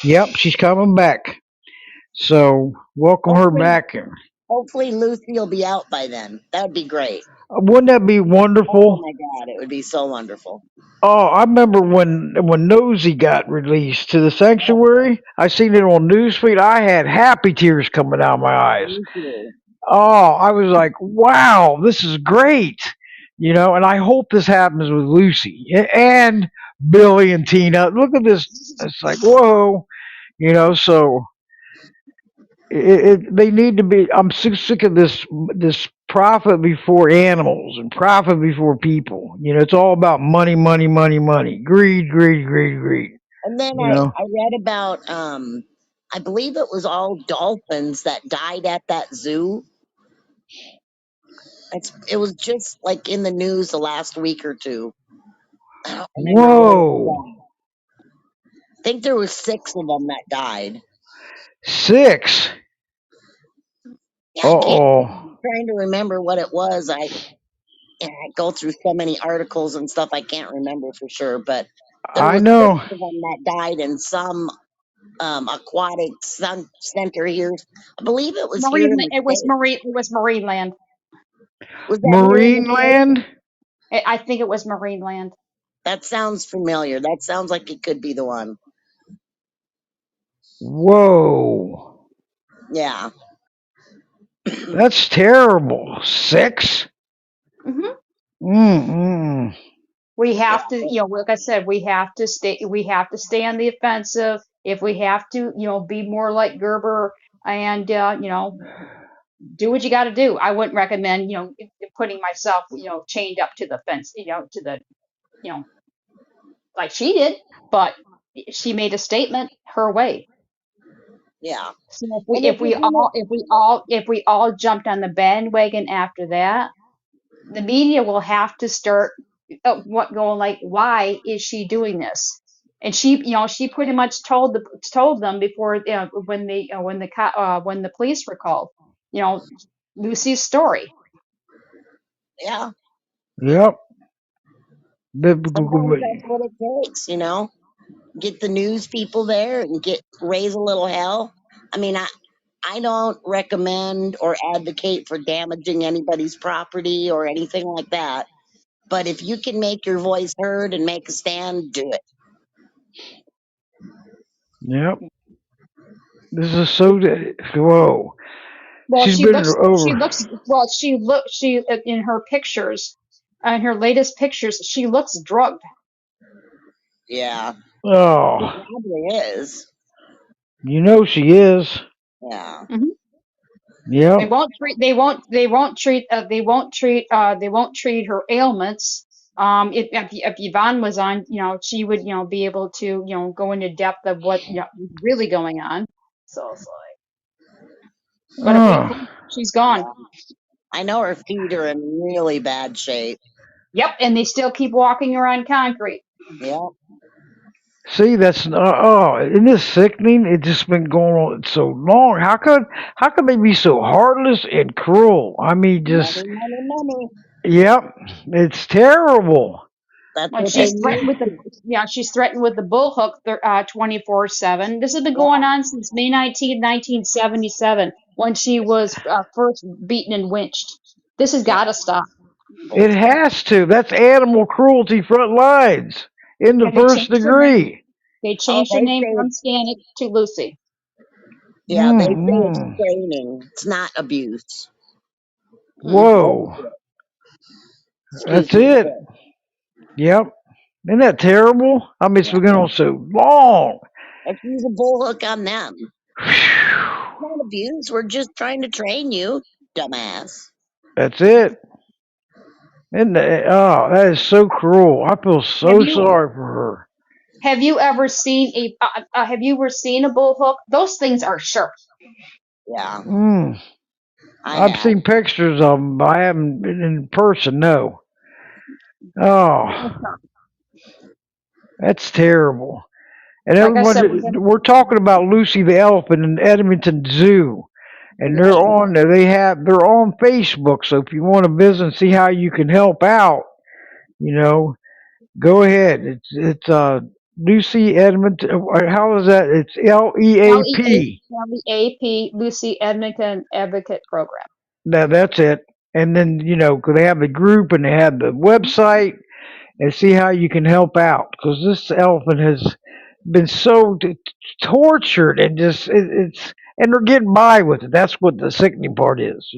Yep, she's coming back. So welcome her Hopefully, back. hopefully Lucy will be out by then. That would be great. Wouldn't that be Oh wonderful? my God, it would be so wonderful. Oh, I remember when Nosy got released to the sanctuary. I seen it on newsfeed. I had happy tears coming out of my eyes. Me too. Oh, I was like, wow, this is great. And I hope this happens with Lucy and Billy and Tina. Look at this. It's like, whoa, so they need to be. I'm sick of this profit before animals and profit before people. It's all about money, money, money, money, greed, greed, greed, greed. And then You know, I read about I believe it was all dolphins that died at that zoo. It was just like in the news the last week or two, and I read it. whoa, Yeah. I think there was 6 of them that died. 6. Yeah, Uh I can't. oh, I'm trying to remember what it was. I go through so many articles and stuff. I can't remember for sure, but there I was 6 know. of them that died in some aquatic center here. I believe it was here Marine. in the It was States. Marine. It was Marineland. Was that here in the Marine States? land. I think it was Marineland. That sounds familiar. That sounds like it could be the one. Whoa, Yeah. that's terrible. 6. Hmm. Mm-mm. We Yeah. have to, like I said, we have to stay. We have to stay on the offensive. If we have to, be more like Gerber and do what you got to do. I wouldn't recommend, putting myself, chained up to the fence, to the, you know, like she did. But she made a statement her way. Yeah. So And if you're gonna, if we all jumped on the bandwagon after that, the media will have to start what going like, why is she doing this? And she pretty much told them before, when the police were called, you know, Lucy's story. yeah, Yep. sometimes that's what it takes. Get the news people there and raise a little hell. I mean, I don't recommend or advocate for damaging anybody's property or anything like that. But if you can make your voice heard and make a stand, do it. Yep. This is so. Whoa. Well, She's been over. she in her pictures, in her latest pictures, she looks drugged. Yeah, she Oh, probably is. she is. Yeah, Mhm. They Yep. won't treat. They won't treat her ailments. If Yvonne was on, she would, be able to, go into depth of what, is really going on. So, but if we Oh, can't, she's gone. yeah. I know her feet are in really bad shape. Yep, and they still keep walking around concrete. Yeah, see, that's isn't this sickening? It's just been going on so long. How could they be so heartless and cruel? I mean, money, just money, money. yep. It's terrible. That's When what they she's threatened need. with she's threatened with the bull hook 24/7. This has been going on since May 19th, 1977, when she was first beaten and wynched. This has Yeah, got to stop. It bullshit. has to. That's animal cruelty front lines in the And they first changed her name. degree. They Oh, changed her they name say from it's, Stanek to Lucy. yeah, they say it's Mm-mm. training. It's not abuse. Oh, Whoa. excuse That's me. it. Yep. Isn't that terrible? I mean, it's Yeah. been going on so long. Let's use a bullhook on them. Phew. Not abuse. We're just trying to train you, dumbass. That's it. And oh, that is so cruel. I feel Have so you sorry for her. have you ever seen a bull hook? Those things are sharp. Yeah, Mm. I I've have. seen pictures of them, but I haven't been in person. No. They're Oh, sharp. that's terrible. And Like I everyone, said, we have. we're talking about Lucy the elephant in Edmonton Zoo, and they're Right. on there. They're on Facebook. So if you want to visit and see how you can help out, you know, go ahead. It's Lucy Edmonton. How is that? It's LEAP. LEAP Lucy Edmonton Advocate Program. That's it. And then 'cause they have the group and they have the website, and see how you can help out. Because this elephant has been so tortured and just it's and they're getting by with it. That's what the sickening part is.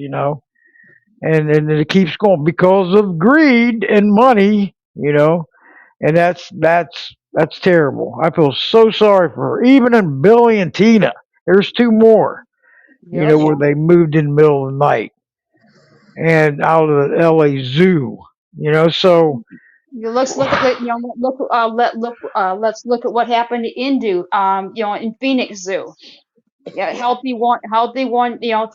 And it keeps going because of greed and money. And that's terrible. I feel so sorry for her. Even in Billy and Tina, there's two more. Yep. Where they moved in the middle of the night and out of the LA Zoo. So Let's look at let's look at what happened to Indu in Phoenix Zoo. Yeah, healthy one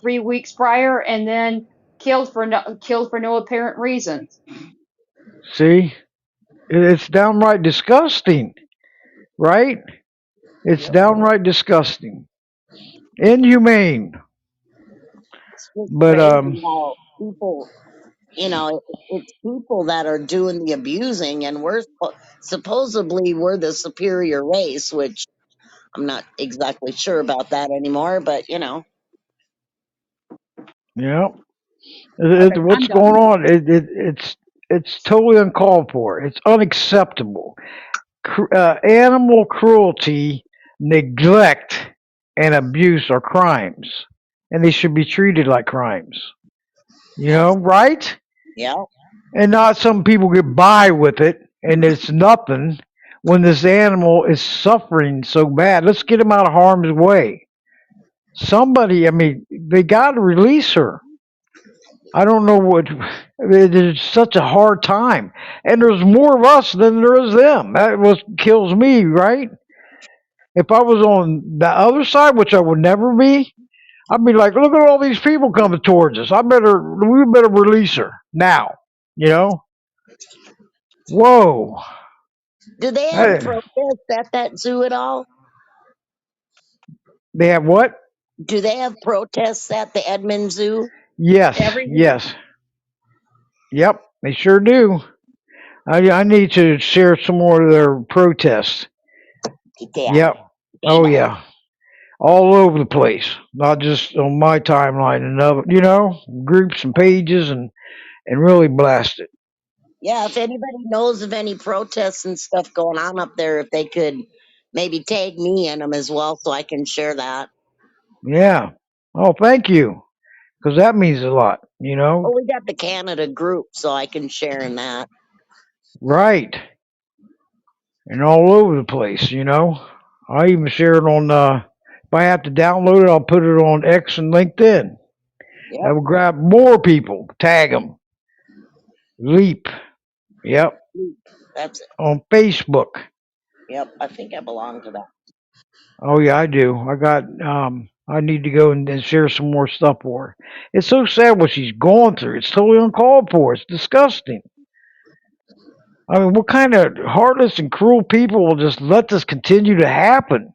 3 weeks prior, and then killed for no apparent reason. see, it's downright disgusting, right? It's Yep. downright disgusting, inhumane. It's just But crazy how people, it's people that are doing the abusing, and supposedly we're the superior race, which I'm not exactly sure about that anymore, but yeah, Okay, I'm what's going done. on? It's totally uncalled for. It's unacceptable. Animal cruelty, neglect, and abuse are crimes, and they should be treated like crimes. absolutely. Right? Yeah. And not some people get by with it and it's nothing when this animal is suffering so bad. Let's get him out of harm's way. Somebody, I mean, they got to release her. I don't know what. It's such a hard time, and there's more of us than there is them. That was kills me, right? If I was on the other side, which I would never be, I'd be like, look at all these people coming towards us. We better release her now. You know? Whoa. Do they have Hey, protests at that zoo at all? they have what? Do they have protests at the Edmond Zoo? Yes, Every year. yes, yep, they sure do. I need to share some more of their protests. Yeah, Yep. they Oh know. yeah, all over the place, not just on my timeline and other, groups and pages and really blast it. Yeah, if anybody knows of any protests and stuff going on up there, if they could maybe tag me in them as well so I can share that. Yeah. Oh, thank you, because that means a lot. Oh, we got the Canada group, so I can share in that. Right, and all over the place. I even share it on. If I have to download it, I'll put it on X and LinkedIn. I Yep, will grab more people, tag them, leap. Yep, that's it. on Facebook. Yep, I think I belong to that. Oh yeah, I do. I need to go and share some more stuff for her. It's so sad what she's going through. It's totally uncalled for. It's disgusting. I mean, what kind of heartless and cruel people will just let this continue to happen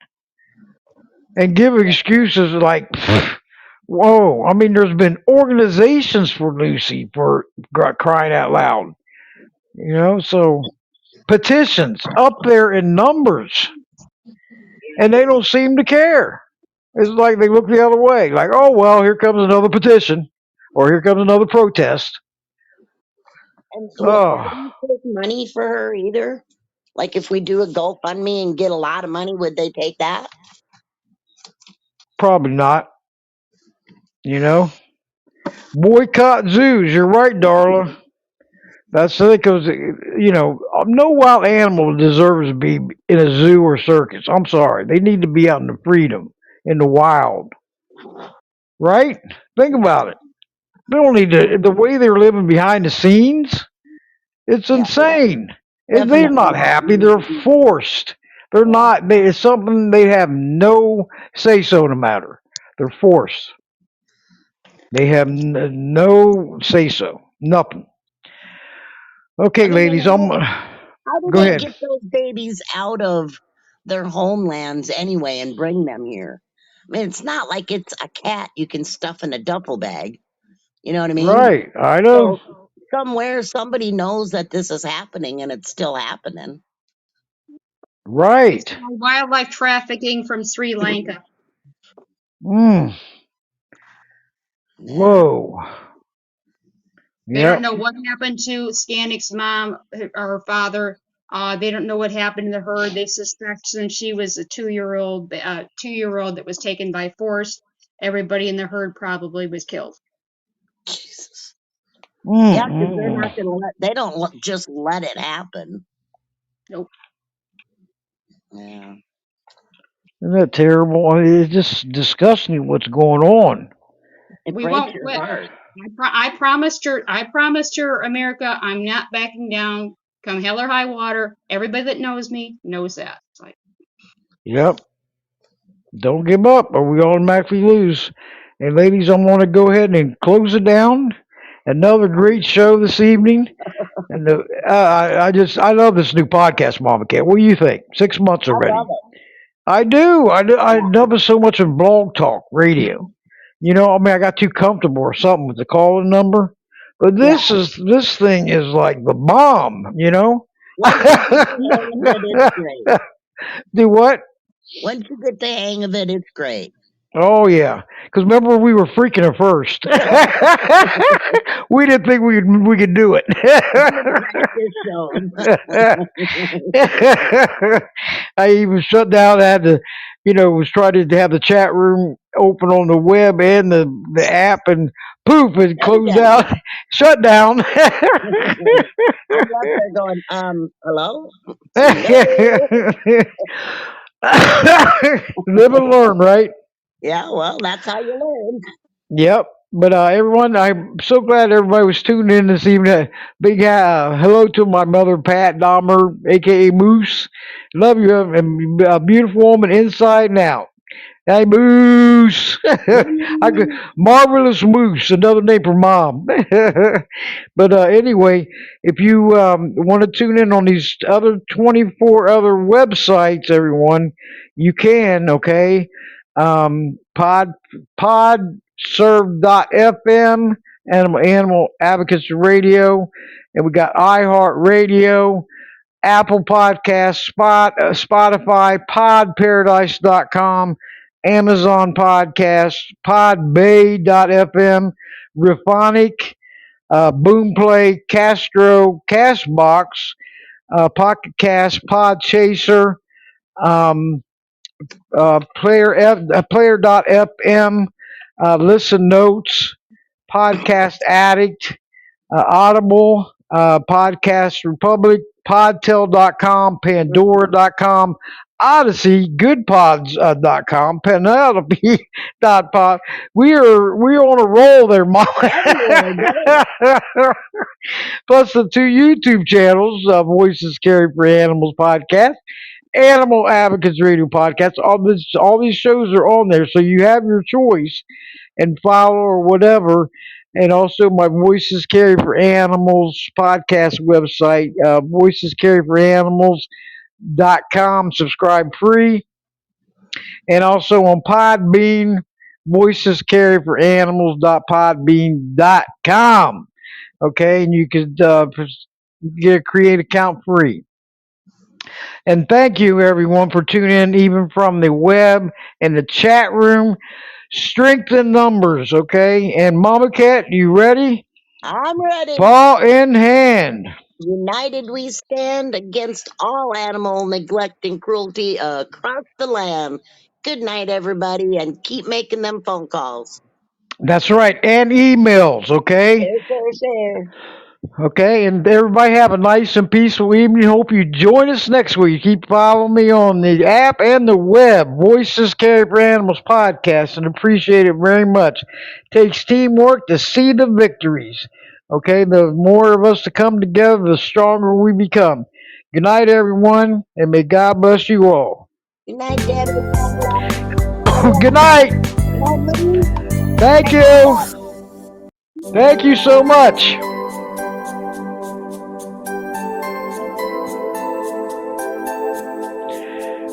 and give excuses like, whoa. I mean, there's been organizations for Lucy for crying out loud. So petitions up there in numbers, and they don't seem to care. It's like they look the other way, like, oh well, here comes another petition, or here comes another protest. And they Oh, don't take money for her either. Like if we do a GoFundMe and get a lot of money, would they take that? Probably not. You know, boycott zoos. You're right, Darla. That's because no wild animal deserves to be in a zoo or circus. I'm sorry, they need to be out in the freedom, in the wild, right? Think about it. They don't need to. The way they're living behind the scenes, it's Yeah, insane. They're not definitely. happy. They're forced. They're not. It's something they have no say so in the matter. They're forced. They have no say so. Nothing. I Okay, mean, ladies. and how do Go they ahead. get those babies out of their homelands anyway and bring them here? I mean, it's not like it's a cat you can stuff in a duffel bag. You know what I mean? Right. I know. So somewhere somebody knows that this is happening and it's still happening. It's Right. wildlife trafficking from Sri Lanka. Mm. Yeah. Whoa. They don't Yep. know what happened to Scannic's mom or her father. They don't know what happened to her. They suspect since she was a 2-year old that was taken by force, everybody in the herd probably was killed. Jesus. Mm, Yeah, because they're mm, not going to they don't just let it happen. Nope. Yeah. Isn't that terrible? I mean, it's just disgusting what's going on. It We breaks won't your quit. heart. I promised her. I promised her, America. I'm not backing down. Come hell or high water. Everybody that knows me knows that. It's like, Yep. Don't give up or we automatically lose. And ladies, I'm going to go ahead and close it down. Another great show this evening. And I love this new podcast, Mama Cat. What do you think? 6 months I love already. it. I do. I do. I Yeah. love it so much in blog talk radio. I mean, I got too comfortable or something with the calling number. But Yeah. this thing is like the bomb. Once you get the hang of it, it's great. Do what? Once you get the hang of it, it's great. Oh yeah, because remember we were freaking at first. We didn't think we could do it. Good practice shows. I even shut down. I had to, was trying to have the chat room open on the web and the app, and poof, it Yet closed again. out, shut down. I'm left there going, hello? Hello? Live and learn, right? Yeah, well, that's how you learn. Yep. But everyone, I'm so glad everybody was tuning in this evening. Big hello to my mother, Pat Dahmer, aka Moose. Love you, and a beautiful woman inside and out. Hey, Moose. I could, marvelous Moose, another name for mom. But anyway, if you want to tune in on these other 24 other websites, everyone, you can. Okay, podserve.fm, Animal Advocates Radio, and we got iHeart Radio, Apple Podcast, Spotify, podparadise.com, Amazon Podcast, podbay.fm, Refonic, Boomplay, Castro, Castbox, Pocket Cast, Podchaser, um, player.fm, Listen Notes, Podcast Addict, Audible, Podcast Republic, Podtail.com, Pandora.com, Odyssey, GoodPods.com, Penelope.pod. We're on a roll there, Mom. Everywhere, Plus the two YouTube channels, Voices Carry for Animals podcast, Animal Advocates Radio podcast. All these shows are on there, so you have your choice and follow or whatever. And also my Voices Carry for Animals podcast website, voicescarryforanimals.com. Subscribe free. And also on Podbean, Voices Carry for Animals.podbean.com. Okay, and you could get a create account free. And thank you everyone for tuning in, even from the web and the chat room. Strength in numbers, okay? And Mama Cat, you ready? I'm ready. Paw in hand. United we stand against all animal neglect and cruelty across the land. Good night, everybody, and keep making them phone calls. That's right, and emails, okay? Share, share, share. Okay, and everybody have a nice and peaceful evening. Hope you join us next week. Keep following me on the app and the web. Voices Carry for Animals podcast, and appreciate it very much. Takes teamwork to see the victories. Okay, the more of us to come together, the stronger we become. Good night, everyone, and may God bless you all. Good night, Debbie. God bless. Bye, Good Ron. night. Good night, Lee. Thank you. Thank you so much.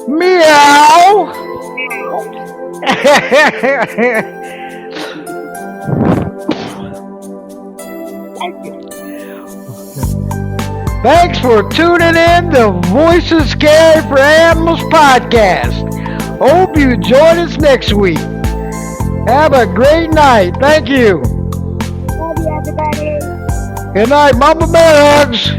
Meow. Thank you. Thanks for tuning in to Voices Carry for Animals podcast. Hope you join us next week. Have a great night. Thank you. Love you, everybody. Good night, Mama Bear Hugs.